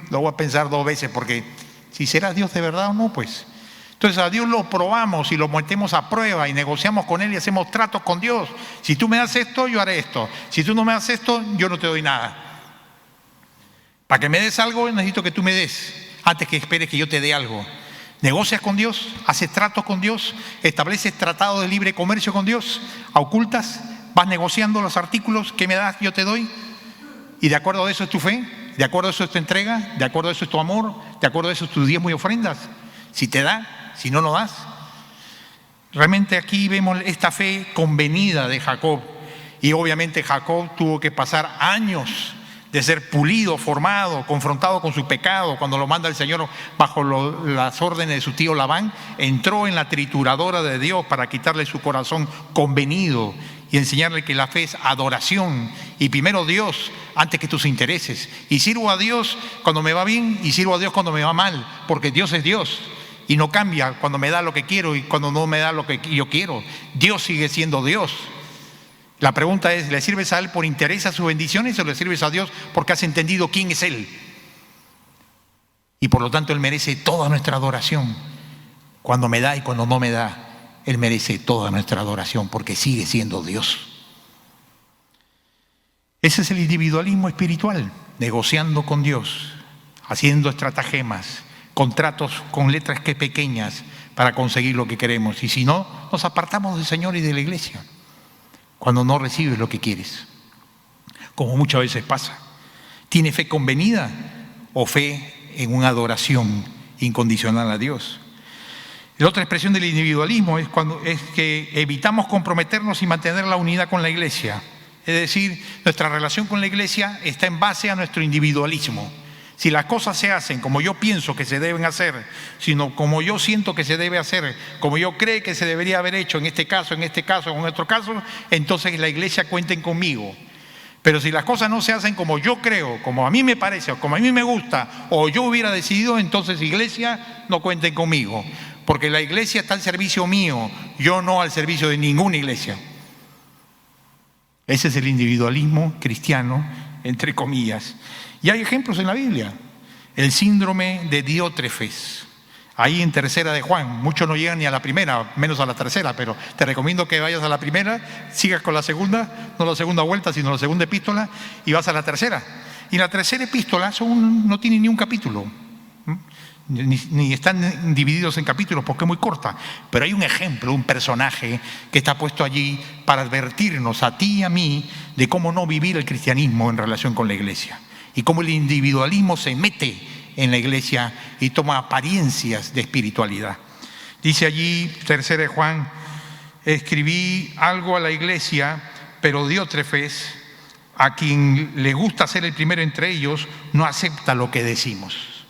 lo voy a pensar dos veces, porque si será Dios de verdad o no, pues. Entonces a Dios lo probamos y lo metemos a prueba y negociamos con Él y hacemos tratos con Dios. Si tú me das esto, yo haré esto. Si tú no me das esto, yo no te doy nada. Para que me des algo, necesito que tú me des, antes que esperes que yo te dé algo. Negocias con Dios, haces tratos con Dios, estableces tratados de libre comercio con Dios, ocultas, vas negociando los artículos que me das, yo te doy. Y de acuerdo a eso es tu fe, de acuerdo a eso es tu entrega, de acuerdo a eso es tu amor, de acuerdo a eso es tu diezmo y ofrendas. Si te da, si no, no das. Realmente aquí vemos esta fe convenida de Jacob. Y obviamente Jacob tuvo que pasar años de ser pulido, formado, confrontado con su pecado. Cuando lo manda el Señor bajo las órdenes de su tío Labán, entró en la trituradora de Dios para quitarle su corazón convenido y enseñarle que la fe es adoración y primero Dios antes que tus intereses. Y sirvo a Dios cuando me va bien y sirvo a Dios cuando me va mal, porque Dios es Dios y no cambia cuando me da lo que quiero y cuando no me da lo que yo quiero. Dios sigue siendo Dios. La pregunta es, ¿le sirves a Él por interés a sus bendiciones o le sirves a Dios porque has entendido quién es Él? Y por lo tanto Él merece toda nuestra adoración. Cuando me da y cuando no me da, Él merece toda nuestra adoración porque sigue siendo Dios. Ese es el individualismo espiritual, negociando con Dios, haciendo estratagemas, contratos con letras que pequeñas para conseguir lo que queremos. Y si no, nos apartamos del Señor y de la iglesia cuando no recibes lo que quieres, como muchas veces pasa. ¿Tiene fe convenida o fe en una adoración incondicional a Dios? La otra expresión del individualismo es que evitamos comprometernos y mantener la unidad con la iglesia. Es decir, nuestra relación con la iglesia está en base a nuestro individualismo. Si las cosas se hacen como yo pienso que se deben hacer, sino como yo siento que se debe hacer, como yo creo que se debería haber hecho en este caso, en otro caso, entonces la iglesia cuenten conmigo. Pero si las cosas no se hacen como yo creo, como a mí me parece, o como a mí me gusta, o yo hubiera decidido, entonces iglesia, no cuenten conmigo. Porque la iglesia está al servicio mío, yo no al servicio de ninguna iglesia. Ese es el individualismo cristiano, entre comillas. Y hay ejemplos en la Biblia. El síndrome de Diótrefes. Ahí en Tercera de Juan. Muchos no llegan ni a la primera, menos a la tercera, pero te recomiendo que vayas a la primera, sigas con la segunda, no la segunda vuelta, sino la segunda epístola, y vas a la tercera. Y la tercera epístola no tiene ni un capítulo. Ni están divididos en capítulos porque es muy corta, pero hay un ejemplo, un personaje que está puesto allí para advertirnos a ti y a mí de cómo no vivir el cristianismo en relación con la iglesia y cómo el individualismo se mete en la iglesia y toma apariencias de espiritualidad. Dice allí, Tercera de Juan, escribí algo a la iglesia, pero Diótrefes, a quien le gusta ser el primero entre ellos, no acepta lo que decimos.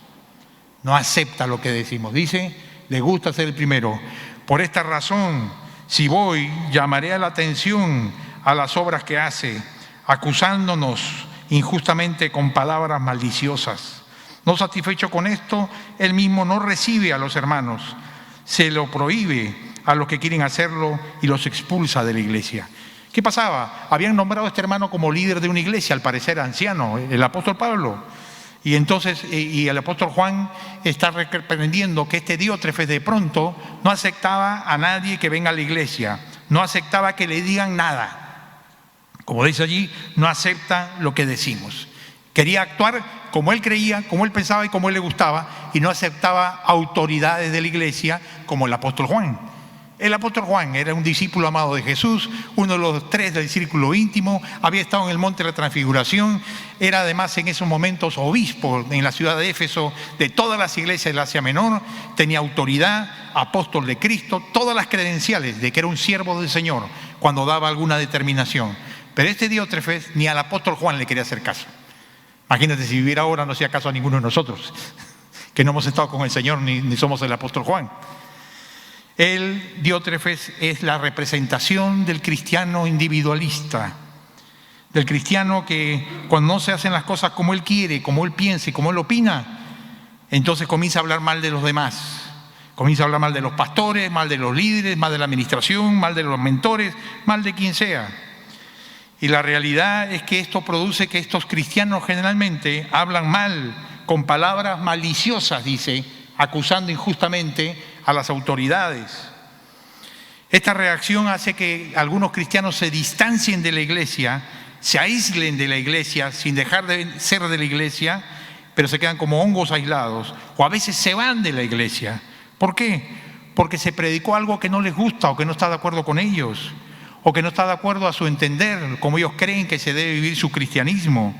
No acepta lo que decimos. Dice, le gusta ser el primero. Por esta razón, si voy, llamaré a la atención a las obras que hace, acusándonos injustamente con palabras maliciosas. No satisfecho con esto, él mismo no recibe a los hermanos, se lo prohíbe a los que quieren hacerlo y los expulsa de la iglesia. ¿Qué pasaba? Habían nombrado a este hermano como líder de una iglesia, al parecer anciano, el apóstol Pablo. Y entonces, y el apóstol Juan está reprendiendo que este Diótrefes de pronto no aceptaba a nadie que venga a la iglesia, no aceptaba que le digan nada. Como dice allí, no acepta lo que decimos. Quería actuar como él creía, como él pensaba y como él le gustaba, y no aceptaba autoridades de la iglesia como el apóstol Juan. El apóstol Juan era un discípulo amado de Jesús, uno de los 3 del círculo íntimo, había estado en el monte de la transfiguración, era además en esos momentos obispo en la ciudad de Éfeso de todas las iglesias del Asia Menor, tenía autoridad, apóstol de Cristo, todas las credenciales de que era un siervo del Señor cuando daba alguna determinación. Pero este Diótrefes ni al apóstol Juan le quería hacer caso. Imagínate si viviera ahora no hacía caso a ninguno de nosotros, que no hemos estado con el Señor ni somos el apóstol Juan. El Diótrefes es la representación del cristiano individualista, del cristiano que cuando no se hacen las cosas como él quiere, como él piensa y como él opina, entonces comienza a hablar mal de los demás, comienza a hablar mal de los pastores, mal de los líderes, mal de la administración, mal de los mentores, mal de quien sea. Y la realidad es que esto produce que estos cristianos generalmente hablan mal, con palabras maliciosas, dice, acusando injustamente a las autoridades. Esta reacción hace que algunos cristianos se distancien de la iglesia, se aíslen de la iglesia sin dejar de ser de la iglesia, pero se quedan como hongos aislados, o a veces se van de la iglesia. ¿Por qué? Porque se predicó algo que no les gusta o que no está de acuerdo con ellos, o que no está de acuerdo a su entender, como ellos creen que se debe vivir su cristianismo.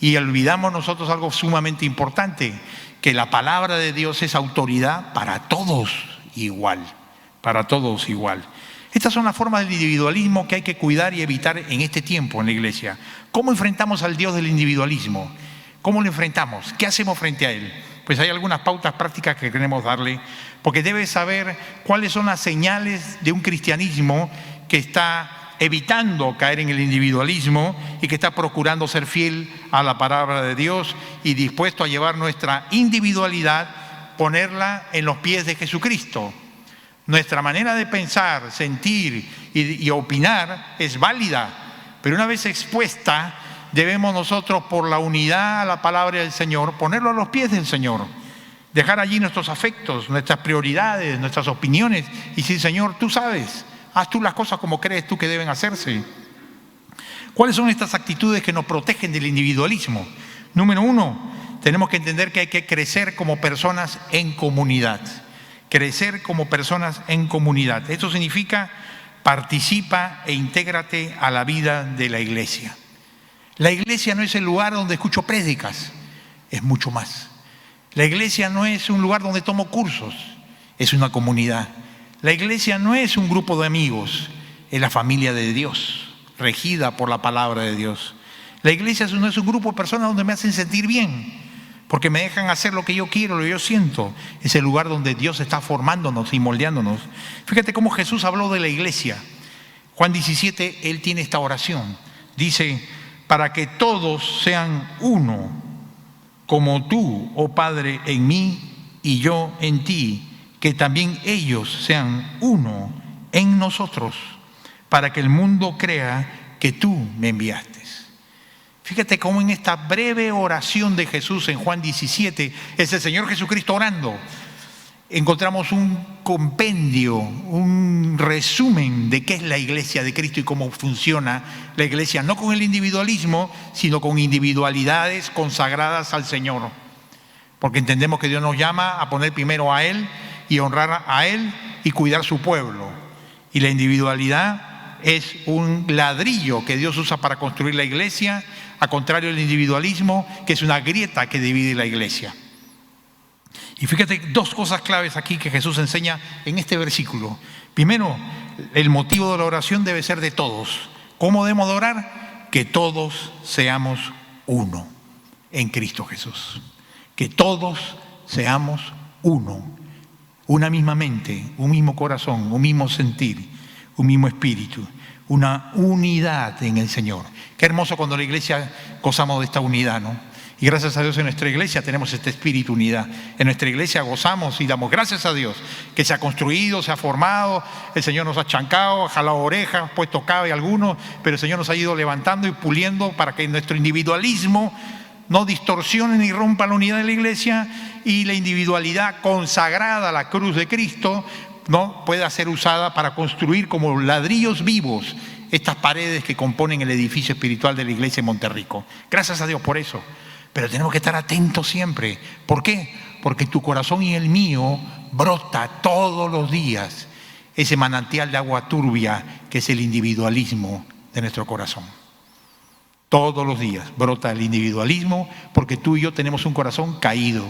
Y olvidamos nosotros algo sumamente importante, que la palabra de Dios es autoridad para todos igual, para todos igual. Estas son las formas del individualismo que hay que cuidar y evitar en este tiempo en la iglesia. ¿Cómo enfrentamos al Dios del individualismo? ¿Cómo lo enfrentamos? ¿Qué hacemos frente a Él? Pues hay algunas pautas prácticas que queremos darle, porque debe saber cuáles son las señales de un cristianismo que está evitando caer en el individualismo y que está procurando ser fiel a la palabra de Dios y dispuesto a llevar nuestra individualidad, ponerla en los pies de Jesucristo. Nuestra manera de pensar, sentir y opinar es válida, pero una vez expuesta, debemos nosotros, por la unidad a la palabra del Señor, ponerlo a los pies del Señor. Dejar allí nuestros afectos, nuestras prioridades, nuestras opiniones y decir: Señor, tú sabes, haz tú las cosas como crees tú que deben hacerse. ¿Cuáles son estas actitudes que nos protegen del individualismo? Número 1, tenemos que entender que hay que crecer como personas en comunidad. Crecer como personas en comunidad. Esto significa: participa e intégrate a la vida de la iglesia. La iglesia no es el lugar donde escucho prédicas, es mucho más. La iglesia no es un lugar donde tomo cursos, es una comunidad. La iglesia no es un grupo de amigos, es la familia de Dios, regida por la palabra de Dios. La iglesia no es un grupo de personas donde me hacen sentir bien, porque me dejan hacer lo que yo quiero, lo que yo siento. Es el lugar donde Dios está formándonos y moldeándonos. Fíjate cómo Jesús habló de la iglesia. Juan 17, Él tiene esta oración. Dice: para que todos sean uno, como tú, oh Padre, en mí y yo en ti, que también ellos sean uno en nosotros, para que el mundo crea que tú me enviaste. Fíjate cómo en esta breve oración de Jesús en Juan 17, es el Señor Jesucristo orando. Encontramos un compendio, un resumen de qué es la iglesia de Cristo y cómo funciona la iglesia, no con el individualismo, sino con individualidades consagradas al Señor. Porque entendemos que Dios nos llama a poner primero a Él y honrar a Él y cuidar su pueblo. Y la individualidad es un ladrillo que Dios usa para construir la iglesia, a contrario del individualismo, que es una grieta que divide la iglesia. Y fíjate dos cosas claves aquí que Jesús enseña en este versículo. Primero, el motivo de la oración debe ser de todos. ¿Cómo debemos de orar? Que todos seamos uno en Cristo Jesús. Que todos seamos uno. Una misma mente, un mismo corazón, un mismo sentir, un mismo espíritu. Una unidad en el Señor. Qué hermoso cuando la iglesia gozamos de esta unidad, ¿no? Y gracias a Dios en nuestra iglesia tenemos este espíritu unidad. En nuestra iglesia gozamos y damos gracias a Dios que se ha construido, se ha formado. El Señor nos ha chancado, ha jalado orejas, puesto cabe algunos, pero el Señor nos ha ido levantando y puliendo para que nuestro individualismo no distorsione ni rompa la unidad de la iglesia, y la individualidad consagrada a la cruz de Cristo no pueda ser usada para construir como ladrillos vivos estas paredes que componen el edificio espiritual de la iglesia de Monterrico. Gracias a Dios por eso. Pero tenemos que estar atentos siempre. ¿Por qué? Porque tu corazón y el mío brota todos los días ese manantial de agua turbia que es el individualismo de nuestro corazón. Todos los días brota el individualismo porque tú y yo tenemos un corazón caído.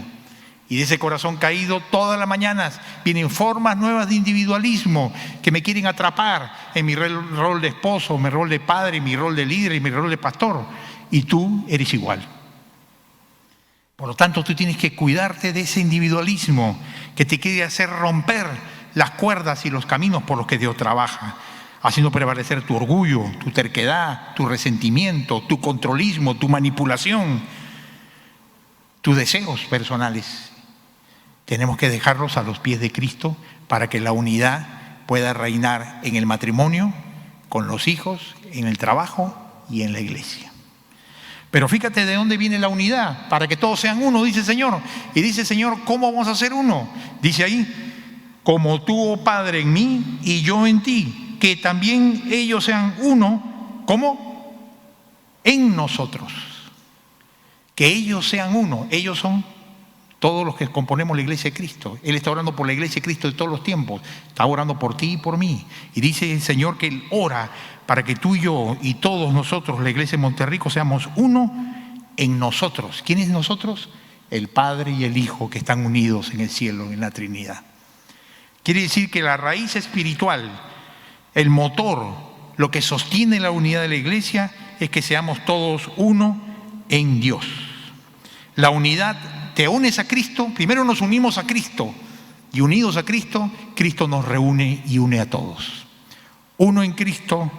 Y de ese corazón caído, todas las mañanas vienen formas nuevas de individualismo que me quieren atrapar en mi rol de esposo, mi rol de padre, mi rol de líder y mi rol de pastor. Y tú eres igual. Por lo tanto, tú tienes que cuidarte de ese individualismo que te quiere hacer romper las cuerdas y los caminos por los que Dios trabaja, haciendo prevalecer tu orgullo, tu terquedad, tu resentimiento, tu controlismo, tu manipulación, tus deseos personales. Tenemos que dejarlos a los pies de Cristo para que la unidad pueda reinar en el matrimonio, con los hijos, en el trabajo y en la iglesia. Pero fíjate de dónde viene la unidad, para que todos sean uno, dice el Señor. Y dice el Señor, ¿cómo vamos a ser uno? Dice ahí, como tú, oh Padre, en mí y yo en ti, que también ellos sean uno, ¿cómo? En nosotros. Que ellos sean uno, ellos son todos los que componemos la iglesia de Cristo. Él está orando por la iglesia de Cristo de todos los tiempos. Está orando por ti y por mí. Y dice el Señor que Él ora para que tú y yo y todos nosotros, la iglesia de Monterrico, seamos uno en nosotros. ¿Quién es nosotros? El Padre y el Hijo que están unidos en el cielo, en la Trinidad. Quiere decir que la raíz espiritual el motor, lo que sostiene la unidad de la iglesia es que seamos todos uno en Dios. La unidad, te unes a Cristo, primero nos unimos a Cristo y unidos a Cristo, Cristo nos reúne y une a todos. Uno en Cristo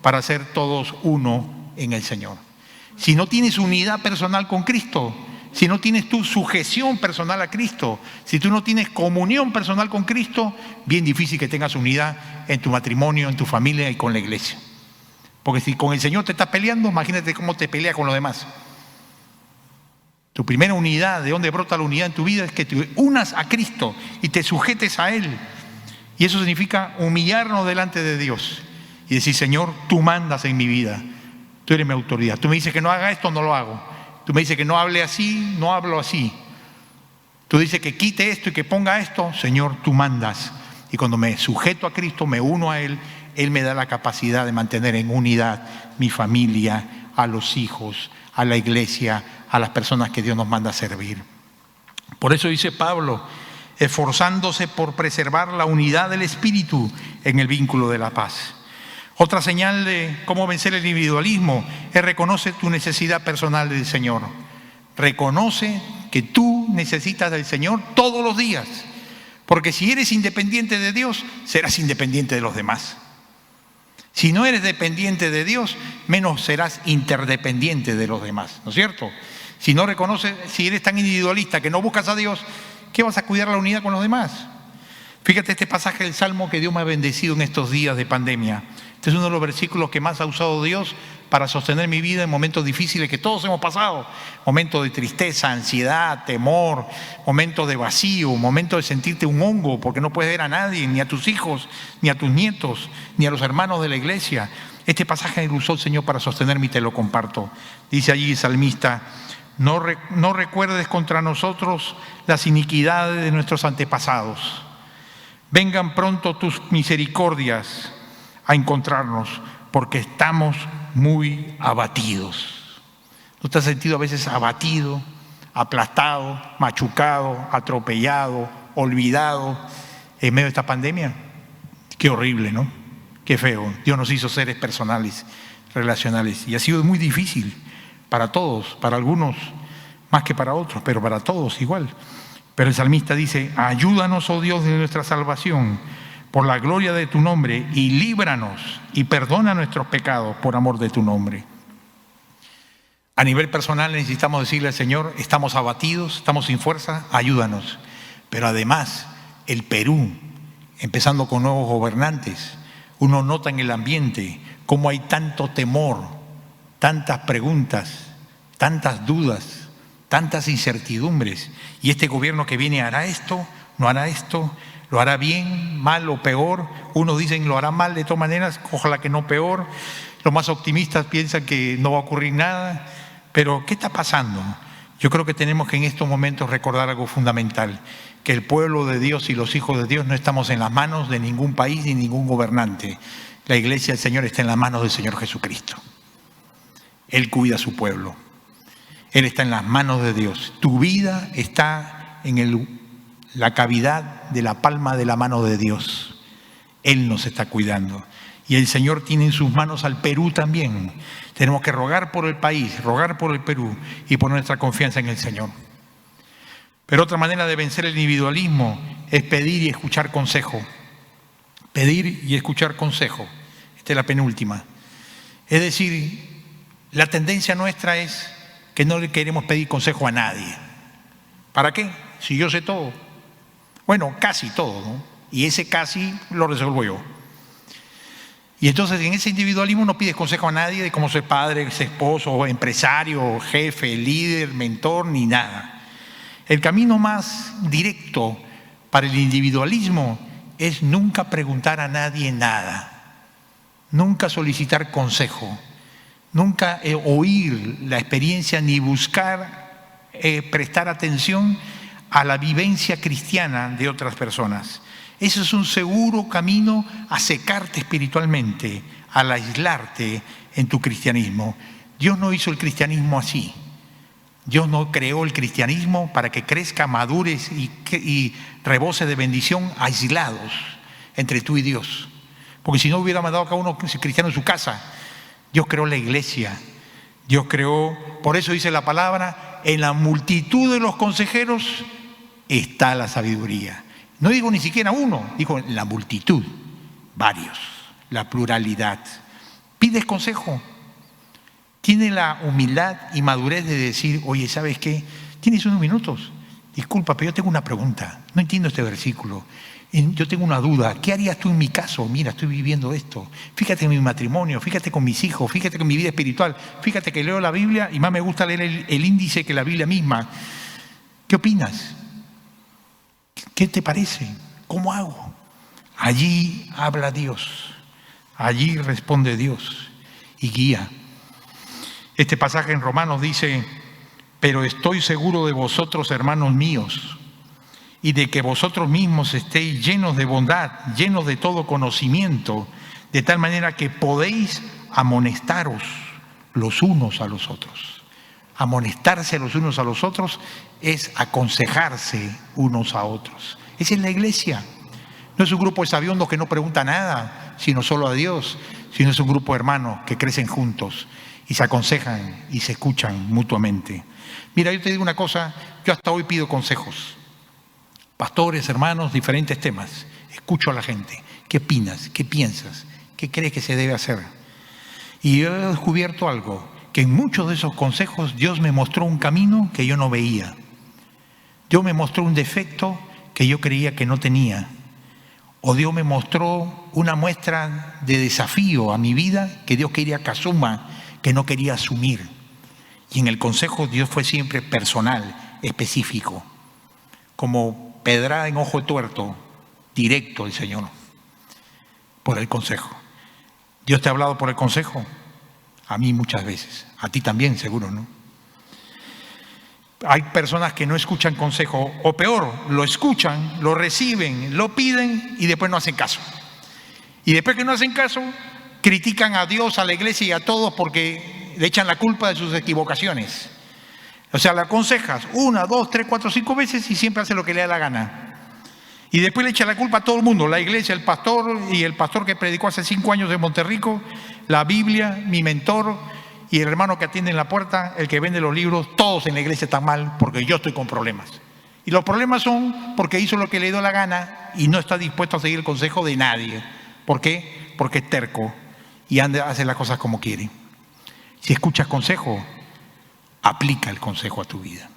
para ser todos uno en el Señor. Si no tienes unidad personal con Cristo, si no tienes tu sujeción personal a Cristo, si tú no tienes comunión personal con Cristo, bien difícil que tengas unidad en tu matrimonio, en tu familia y con la iglesia. Porque si con el Señor te estás peleando, imagínate cómo te pelea con los demás. Tu primera unidad, ¿de dónde brota la unidad en tu vida? Es que te unas a Cristo y te sujetes a Él. Y eso significa humillarnos delante de Dios y decir: Señor, tú mandas en mi vida, tú eres mi autoridad. Tú me dices que no haga esto, no lo hago. Tú me dices que no hable así, no hablo así. Tú dices que quite esto y que ponga esto, Señor, tú mandas. Y cuando me sujeto a Cristo, me uno a Él, Él me da la capacidad de mantener en unidad mi familia, a los hijos, a la iglesia, a las personas que Dios nos manda a servir. Por eso dice Pablo, esforzándose por preservar la unidad del espíritu en el vínculo de la paz. Otra señal de cómo vencer el individualismo es reconocer tu necesidad personal del Señor. Reconoce que tú necesitas del Señor todos los días, porque si eres independiente de Dios, serás independiente de los demás. Si no eres dependiente de Dios, menos serás interdependiente de los demás, ¿no es cierto? Si no reconoces, si eres tan individualista que no buscas a Dios, ¿qué vas a cuidar la unidad con los demás? Fíjate este pasaje del Salmo que Dios me ha bendecido en estos días de pandemia. Este es uno de los versículos que más ha usado Dios para sostener mi vida en momentos difíciles que todos hemos pasado. Momentos de tristeza, ansiedad, temor, momentos de vacío, momentos de sentirte un hongo porque no puedes ver a nadie, ni a tus hijos, ni a tus nietos, ni a los hermanos de la iglesia. Este pasaje lo usó el Señor para sostenerme y te lo comparto. Dice allí el salmista: no recuerdes contra nosotros las iniquidades de nuestros antepasados. Vengan pronto tus misericordias a encontrarnos, porque estamos muy abatidos. ¿No te has sentido a veces abatido, aplastado, machucado, atropellado, olvidado en medio de esta pandemia? Qué horrible, ¿no? Qué feo. Dios nos hizo seres personales, relacionales, y ha sido muy difícil para todos, para algunos más que para otros, pero para todos igual. Pero el salmista dice: ayúdanos, oh Dios de nuestra salvación, por la gloria de tu nombre, y líbranos y perdona nuestros pecados por amor de tu nombre. A nivel personal necesitamos decirle al Señor: estamos abatidos, estamos sin fuerza, ayúdanos. Pero además, el Perú, empezando con nuevos gobernantes, uno nota en el ambiente cómo hay tanto temor, tantas preguntas, tantas dudas, tantas incertidumbres. Y este gobierno que viene hará esto, no hará esto, lo hará bien, mal o peor. Unos dicen lo hará mal de todas maneras, ojalá que no peor. Los más optimistas piensan que no va a ocurrir nada. Pero ¿qué está pasando? Yo creo que tenemos que en estos momentos recordar algo fundamental: que el pueblo de Dios y los hijos de Dios no estamos en las manos de ningún país ni ningún gobernante. La iglesia del Señor está en las manos del Señor Jesucristo. Él cuida a su pueblo. Él está en las manos de Dios. Tu vida está en la cavidad de la palma de la mano de Dios. Él nos está cuidando. Y el Señor tiene en sus manos al Perú también. Tenemos que rogar por el país, rogar por el Perú y poner nuestra confianza en el Señor. Pero otra manera de vencer el individualismo es pedir y escuchar consejo. Pedir y escuchar consejo. Esta es la penúltima. Es decir, la tendencia nuestra es que no le queremos pedir consejo a nadie. ¿Para qué? Si yo sé todo. Bueno, casi todo, ¿no? Y ese casi lo resuelvo yo. Y entonces en ese individualismo no pides consejo a nadie de cómo ser padre, ser esposo, empresario, jefe, líder, mentor, ni nada. El camino más directo para el individualismo es nunca preguntar a nadie nada, nunca solicitar consejo, nunca oír la experiencia ni buscar prestar atención a la vivencia cristiana de otras personas. Eso es un seguro camino a secarte espiritualmente, al aislarte en tu cristianismo. Dios no hizo el cristianismo así. Dios no creó el cristianismo para que crezca, madures y rebose de bendición aislados entre tú y Dios. porque si no hubiera mandado a cada uno cristiano en su casa. Dios creó la iglesia. Dios creó, por eso dice la palabra, en la multitud de los consejeros está la sabiduría. No digo ni siquiera uno, digo en la multitud, varios, la pluralidad. ¿Pides consejo? ¿Tiene la humildad y madurez de decir, oye, ¿sabes qué? ¿Tienes unos minutos? Disculpa, pero yo tengo una pregunta, no entiendo este versículo. Yo tengo una duda, ¿qué harías tú en mi caso? Mira, estoy viviendo esto. Fíjate en mi matrimonio, fíjate con mis hijos, fíjate con mi vida espiritual. Fíjate que leo la Biblia y más me gusta leer el índice que la Biblia misma. ¿Qué opinas? ¿Qué te parece? ¿Cómo hago? Allí habla Dios, allí responde Dios y guía. Este pasaje en Romanos dice, pero estoy seguro de vosotros, hermanos míos, y de que vosotros mismos estéis llenos de bondad, llenos de todo conocimiento, de tal manera que podéis amonestaros los unos a los otros. Amonestarse los unos a los otros es aconsejarse unos a otros. Esa es la iglesia. No es un grupo de sabiondos que no pregunta nada, sino solo a Dios, sino es un grupo de hermanos que crecen juntos y se aconsejan y se escuchan mutuamente. Mira, yo te digo una cosa, yo hasta hoy pido consejos. Pastores, hermanos, diferentes temas. Escucho a la gente. ¿Qué opinas? ¿Qué piensas? ¿Qué crees que se debe hacer? Y yo he descubierto algo, que en muchos de esos consejos Dios me mostró un camino que yo no veía. Dios me mostró un defecto que yo creía que no tenía. O Dios me mostró una muestra de desafío a mi vida que Dios quería que asuma, que no quería asumir. Y en el consejo Dios fue siempre personal, específico. Como pedrada en ojo tuerto, directo el Señor, por el consejo. ¿Dios te ha hablado por el consejo? A mí muchas veces, a ti también seguro, ¿no? Hay personas que no escuchan consejo, o peor, lo escuchan, lo reciben, lo piden y después no hacen caso. Y después que no hacen caso, critican a Dios, a la iglesia y a todos porque le echan la culpa de sus equivocaciones. O sea, le aconsejas 1, 2, 3, 4, 5 veces y siempre hace lo que le da la gana. Y después le echa la culpa a todo el mundo, la iglesia, el pastor y el pastor que predicó hace 5 años en Monterrico, la Biblia, mi mentor y el hermano que atiende en la puerta, el que vende los libros, todos en la iglesia están mal porque yo estoy con problemas. Y los problemas son porque hizo lo que le dio la gana y no está dispuesto a seguir el consejo de nadie. ¿Por qué? Porque es terco y hace las cosas como quiere. Si escuchas consejo, aplica el consejo a tu vida.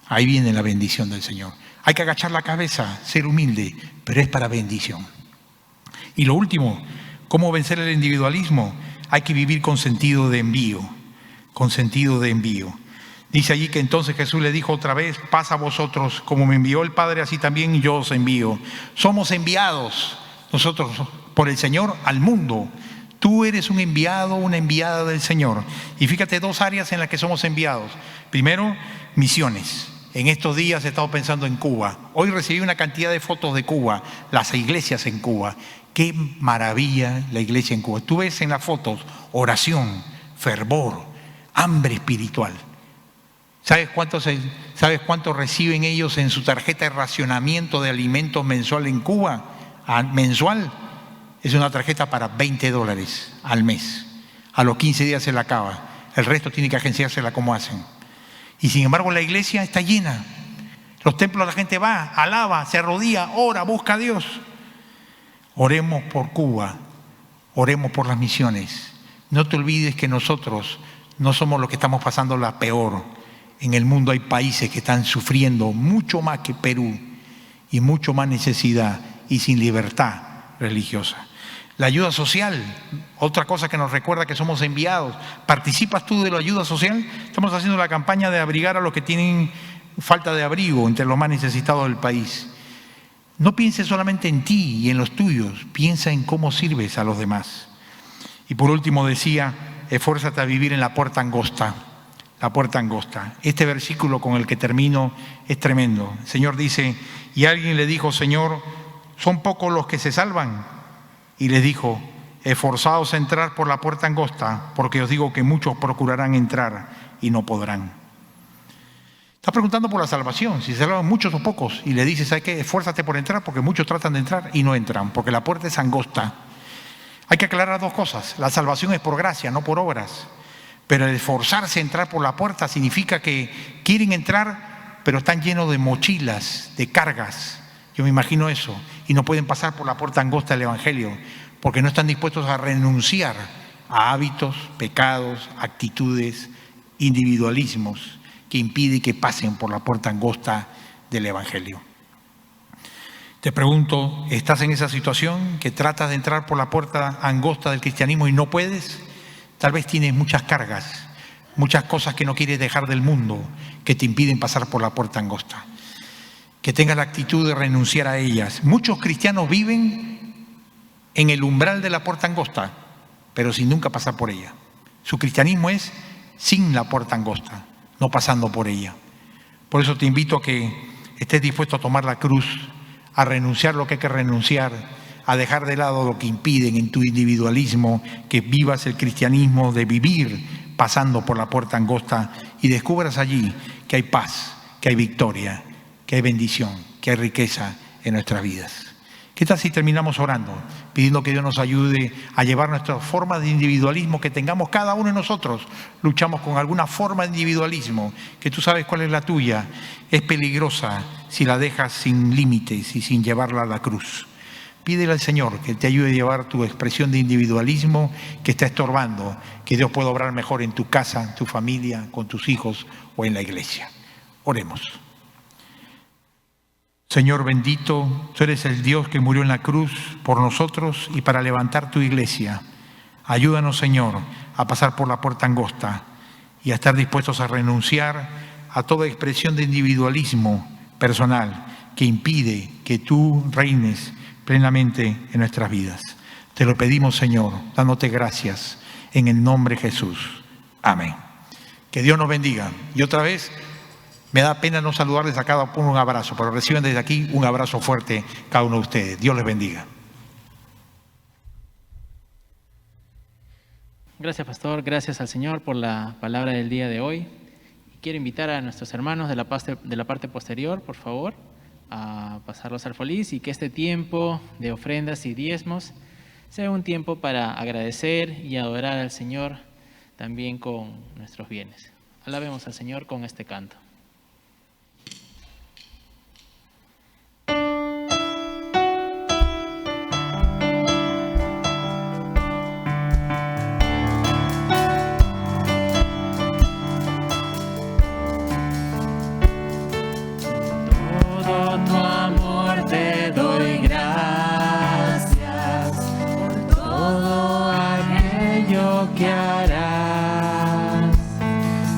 Ahí viene la bendición del Señor. Hay que agachar la cabeza, ser humilde, pero es para bendición. Y lo último, ¿cómo vencer el individualismo? Hay que vivir con sentido de envío, con sentido de envío. Dice allí que entonces Jesús le dijo otra vez, paz a vosotros, como me envió el Padre, así también yo os envío. Somos enviados nosotros por el Señor al mundo. Tú eres un enviado, una enviada del Señor. Y fíjate 2 áreas en las que somos enviados. Primero, misiones. En estos días he estado pensando en Cuba. Hoy recibí una cantidad de fotos de Cuba, las iglesias en Cuba. Qué maravilla la iglesia en Cuba. Tú ves en las fotos oración, fervor, hambre espiritual. ¿Sabes cuánto reciben ellos en su tarjeta de racionamiento de alimentos mensual en Cuba? Mensual. Es una tarjeta para $20 al mes. A los 15 días se la acaba. El resto tiene que agenciársela como hacen. Y sin embargo la iglesia está llena. Los templos la gente va, alaba, se arrodilla, ora, busca a Dios. Oremos por Cuba, oremos por las misiones. No te olvides que nosotros no somos los que estamos pasando la peor. En el mundo hay países que están sufriendo mucho más que Perú y mucho más necesidad y sin libertad religiosa. La ayuda social, otra cosa que nos recuerda que somos enviados. ¿Participas tú de la ayuda social? Estamos haciendo la campaña de abrigar a los que tienen falta de abrigo entre los más necesitados del país. No pienses solamente en ti y en los tuyos, piensa en cómo sirves a los demás. Y por último decía, esfuérzate a vivir en la puerta angosta. La puerta angosta. Este versículo con el que termino es tremendo. El Señor dice, y alguien le dijo, Señor, ¿son pocos los que se salvan? Y les dijo, esforzaos a entrar por la puerta angosta, porque os digo que muchos procurarán entrar y no podrán. Está preguntando por la salvación, si se salvan muchos o pocos, y le dice, ¿sabes qué? Esfuérzate por entrar, porque muchos tratan de entrar y no entran, porque la puerta es angosta. Hay que aclarar dos cosas. La salvación es por gracia, no por obras. Pero el esforzarse a entrar por la puerta significa que quieren entrar, pero están llenos de mochilas, de cargas. Yo me imagino eso. Y no pueden pasar por la puerta angosta del Evangelio, porque no están dispuestos a renunciar a hábitos, pecados, actitudes, individualismos que impiden que pasen por la puerta angosta del Evangelio. Te pregunto, ¿estás en esa situación que tratas de entrar por la puerta angosta del cristianismo y no puedes? Tal vez tienes muchas cargas, muchas cosas que no quieres dejar del mundo que te impiden pasar por la puerta angosta. Que tengas la actitud de renunciar a ellas. Muchos cristianos viven en el umbral de la puerta angosta, pero sin nunca pasar por ella. Su cristianismo es sin la puerta angosta, no pasando por ella. Por eso te invito a que estés dispuesto a tomar la cruz, a renunciar lo que hay que renunciar, a dejar de lado lo que impiden en tu individualismo, que vivas el cristianismo de vivir pasando por la puerta angosta y descubras allí que hay paz, que hay victoria, que hay bendición, que hay riqueza en nuestras vidas. ¿Qué tal si terminamos orando, pidiendo que Dios nos ayude a llevar nuestras formas de individualismo que tengamos cada uno de nosotros? Luchamos con alguna forma de individualismo, que tú sabes cuál es la tuya. Es peligrosa si la dejas sin límites y sin llevarla a la cruz. Pídele al Señor que te ayude a llevar tu expresión de individualismo que está estorbando, que Dios pueda obrar mejor en tu casa, en tu familia, con tus hijos o en la iglesia. Oremos. Señor bendito, tú eres el Dios que murió en la cruz por nosotros y para levantar tu iglesia. Ayúdanos, Señor, a pasar por la puerta angosta y a estar dispuestos a renunciar a toda expresión de individualismo personal que impide que tú reines plenamente en nuestras vidas. Te lo pedimos, Señor, dándote gracias en el nombre de Jesús. Amén. Que Dios nos bendiga. Y otra vez, me da pena no saludarles a cada uno un abrazo, pero reciban desde aquí un abrazo fuerte cada uno de ustedes. Dios les bendiga. Gracias, pastor. Gracias al Señor por la palabra del día de hoy. Quiero invitar a nuestros hermanos de la parte posterior, por favor, a pasarlos al feliz y que este tiempo de ofrendas y diezmos sea un tiempo para agradecer y adorar al Señor también con nuestros bienes. Alabemos al Señor con este canto. Que harás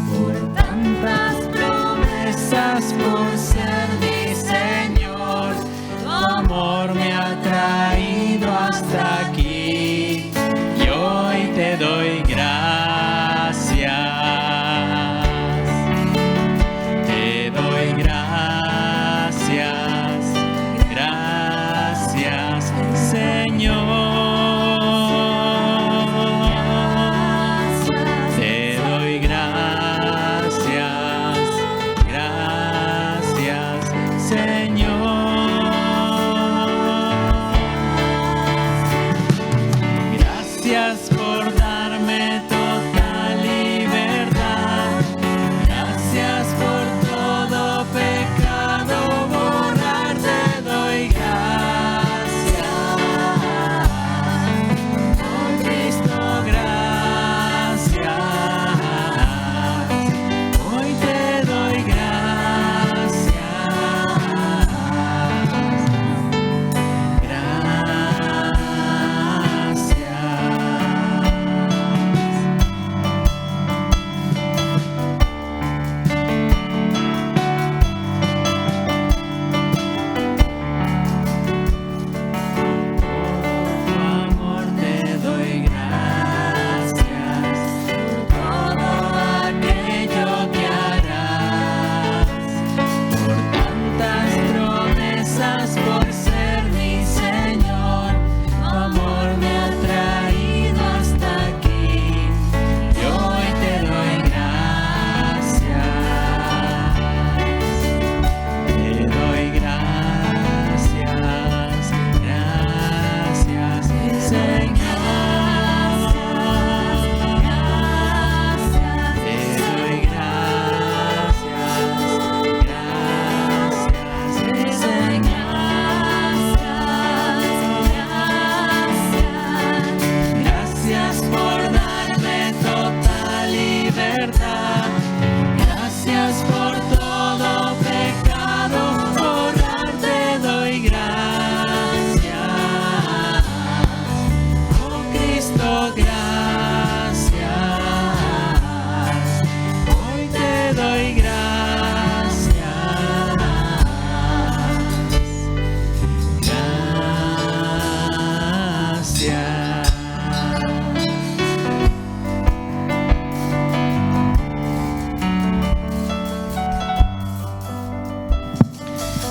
por tantas promesas, por ser mi Señor. Tu amor me ha traído hasta aquí y hoy te doy gracias. Te doy gracias, gracias, Señor.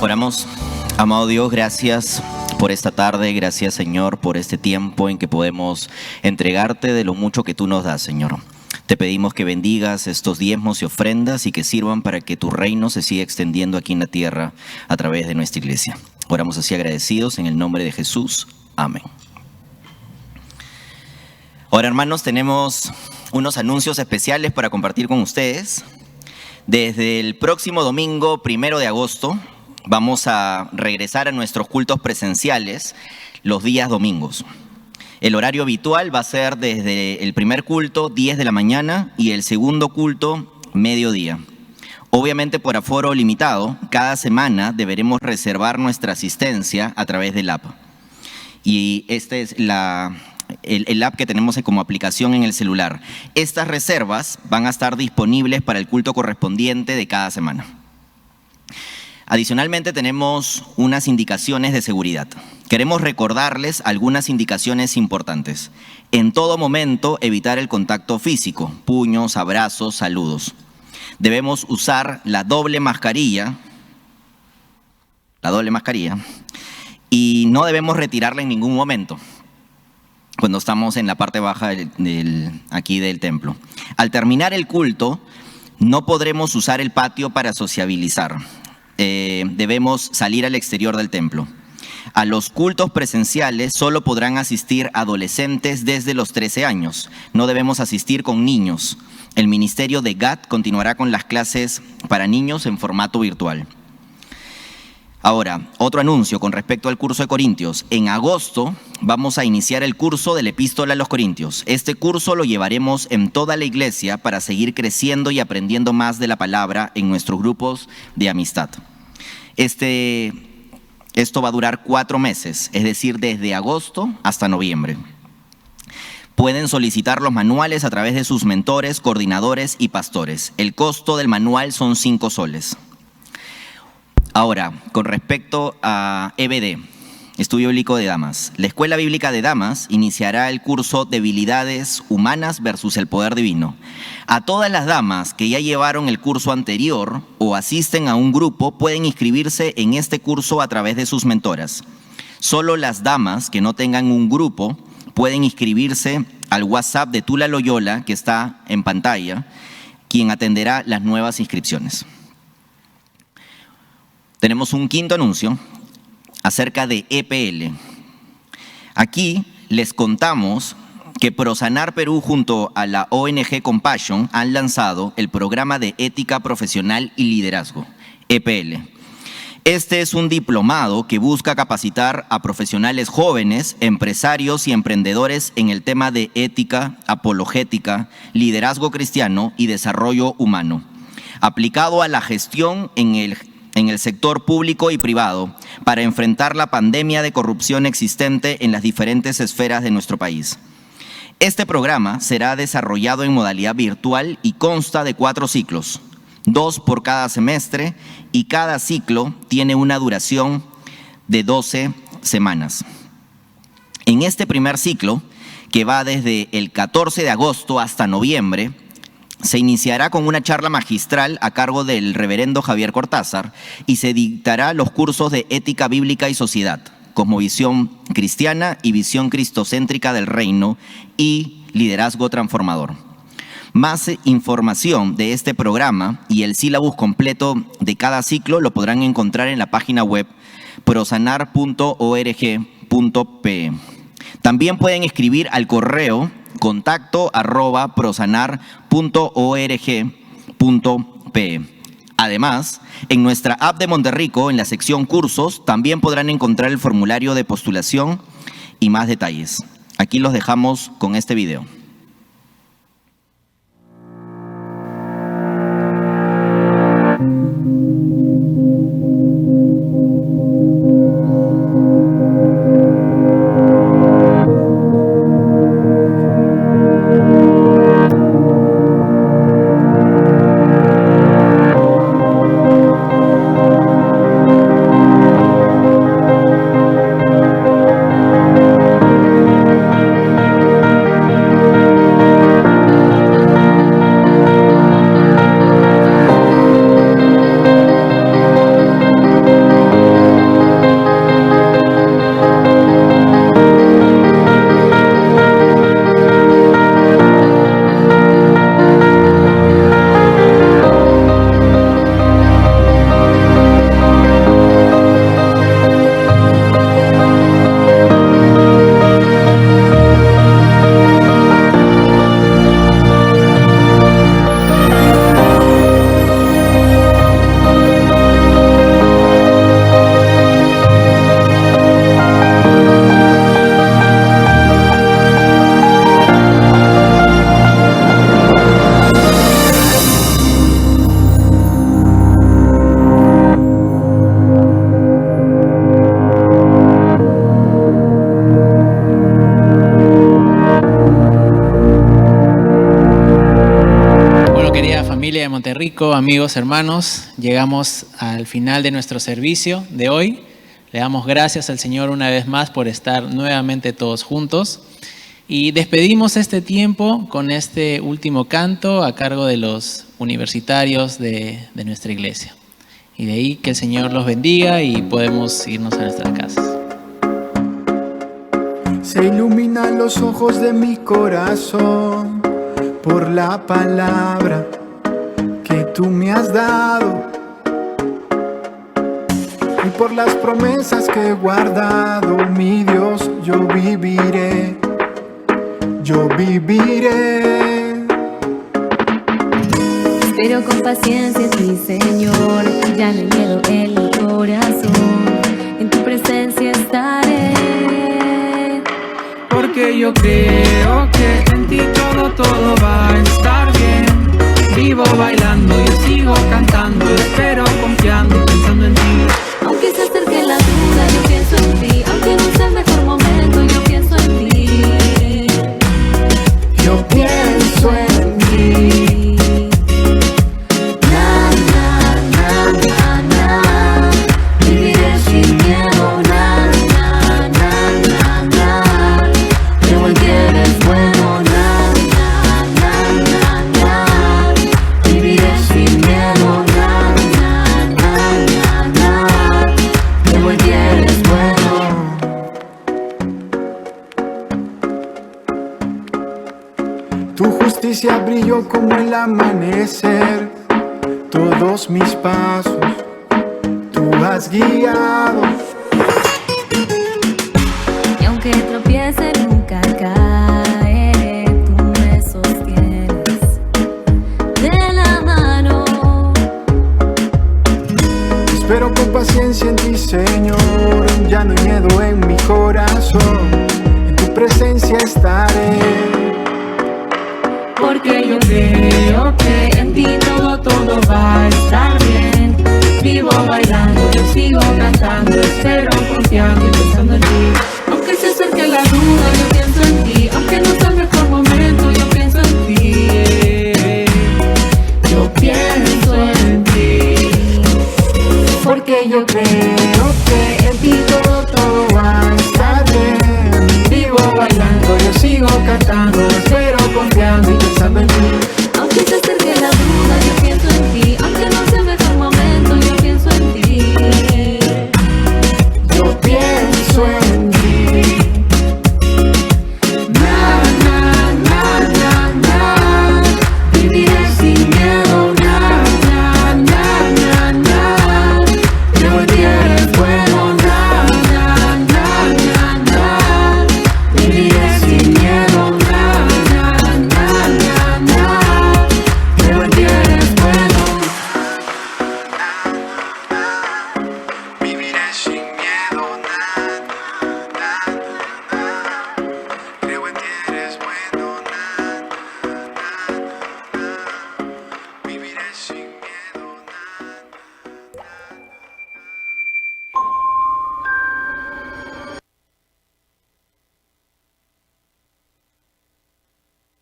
Oramos. Amado Dios, gracias por esta tarde, gracias Señor por este tiempo en que podemos entregarte de lo mucho que tú nos das, Señor. Te pedimos que bendigas estos diezmos y ofrendas y que sirvan para que tu reino se siga extendiendo aquí en la tierra a través de nuestra iglesia. Oramos así agradecidos en el nombre de Jesús. Amén. Ahora, hermanos, tenemos unos anuncios especiales para compartir con ustedes. Desde el próximo domingo 1 de agosto vamos a regresar a nuestros cultos presenciales los días domingos. El horario habitual va a ser desde el primer culto, 10 de la mañana, y el segundo culto, mediodía. Obviamente por aforo limitado, cada semana deberemos reservar nuestra asistencia a través del app. Y este es el app que tenemos como aplicación en el celular. Estas reservas van a estar disponibles para el culto correspondiente de cada semana. Adicionalmente tenemos unas indicaciones de seguridad. Queremos recordarles algunas indicaciones importantes. En todo momento evitar el contacto físico, puños, abrazos, saludos. Debemos usar la doble mascarilla y no debemos retirarla en ningún momento cuando estamos en la parte baja aquí del templo. Al terminar el culto, no podremos usar el patio para sociabilizar. Debemos salir al exterior del templo. A los cultos presenciales solo podrán asistir adolescentes desde los 13 años. No debemos asistir con niños. El ministerio de GAT continuará con las clases para niños en formato virtual. Ahora, otro anuncio con respecto al curso de Corintios. En agosto vamos a iniciar el curso de la Epístola a los Corintios. Este curso lo llevaremos en toda la iglesia para seguir creciendo y aprendiendo más de la palabra en nuestros grupos de amistad. Esto va a durar 4 meses, es decir, desde agosto hasta noviembre. Pueden solicitar los manuales a través de sus mentores, coordinadores y pastores. El costo del manual son 5 soles. Ahora, con respecto a EBD, Estudio Bíblico de Damas. La Escuela Bíblica de Damas iniciará el curso Debilidades Humanas versus el Poder Divino. A todas las damas que ya llevaron el curso anterior o asisten a un grupo pueden inscribirse en este curso a través de sus mentoras. Solo las damas que no tengan un grupo pueden inscribirse al WhatsApp de Tula Loyola, que está en pantalla, quien atenderá las nuevas inscripciones. Tenemos un quinto anuncio acerca de EPL. Aquí les contamos que Prosanar Perú junto a la ONG Compassion han lanzado el programa de ética profesional y liderazgo, EPL. Este es un diplomado que busca capacitar a profesionales jóvenes, empresarios y emprendedores en el tema de ética, apologética, liderazgo cristiano y desarrollo humano, aplicado a la gestión en el sector público y privado para enfrentar la pandemia de corrupción existente en las diferentes esferas de nuestro país. Este programa será desarrollado en modalidad virtual y consta de 4 ciclos, 2 por cada semestre, y cada ciclo tiene una duración de 12 semanas. En este primer ciclo, que va desde el 14 de agosto hasta noviembre, se iniciará con una charla magistral a cargo del reverendo Javier Cortázar y se dictará los cursos de ética bíblica y sociedad, cosmovisión cristiana y visión cristocéntrica del reino y liderazgo transformador. Más información de este programa y el sílabus completo de cada ciclo lo podrán encontrar en la página web prosanar.org.pe. También pueden escribir al correo contacto@prosanar.org.pe. Además, en nuestra app de Monterrico, en la sección cursos, también podrán encontrar el formulario de postulación y más detalles. Aquí los dejamos con este video. rico, amigos, hermanos. Llegamos al final de nuestro servicio de hoy. Le damos gracias al Señor una vez más por estar nuevamente todos juntos. Y despedimos este tiempo con este último canto a cargo de los universitarios de nuestra iglesia. Y de ahí que el Señor los bendiga y podemos irnos a nuestras casas. Se iluminan los ojos de mi corazón por la palabra que tú me has dado y por las promesas que he guardado. Mi Dios, yo viviré. Espero con paciencia en ti, Señor, ya no hay miedo en mi corazón, en tu presencia estaré. Porque yo creo que en ti todo va a estar bien. Vivo bailando, yo sigo cantando, espero confiando y pensando en ti. Aunque se acerque la duda, yo pienso en ti. Aunque no sea el mejor momento, yo pienso en ti. Yo pienso en ti. Na, na, na, na, na. Viviré sin miedo. Na, na, na, na, na. Creo en que eres bueno. Na, na, na, na, na. Viviré sin miedo. Na, na, na, na, na. Creo en que eres bueno. Tu justicia brilló como el amanecer. Todos mis pasos tú has guiado. Y aunque tropiece nunca caeré, tú me sostienes de la mano. Espero con paciencia en ti, Señor. Ya no hay miedo en mi corazón. En tu presencia estaré. Porque yo creo que en ti todo va a estar bien. Vivo bailando, yo sigo cantando, espero confiando y pensando en ti. Aunque se acerque la duda, yo pienso en ti. Aunque no sea el mejor momento, yo pienso en ti. Yo pienso en ti. Porque yo creo que en ti todo va a estar bien. Vivo bailando, yo sigo cantando, espero confiando y pensando en ti.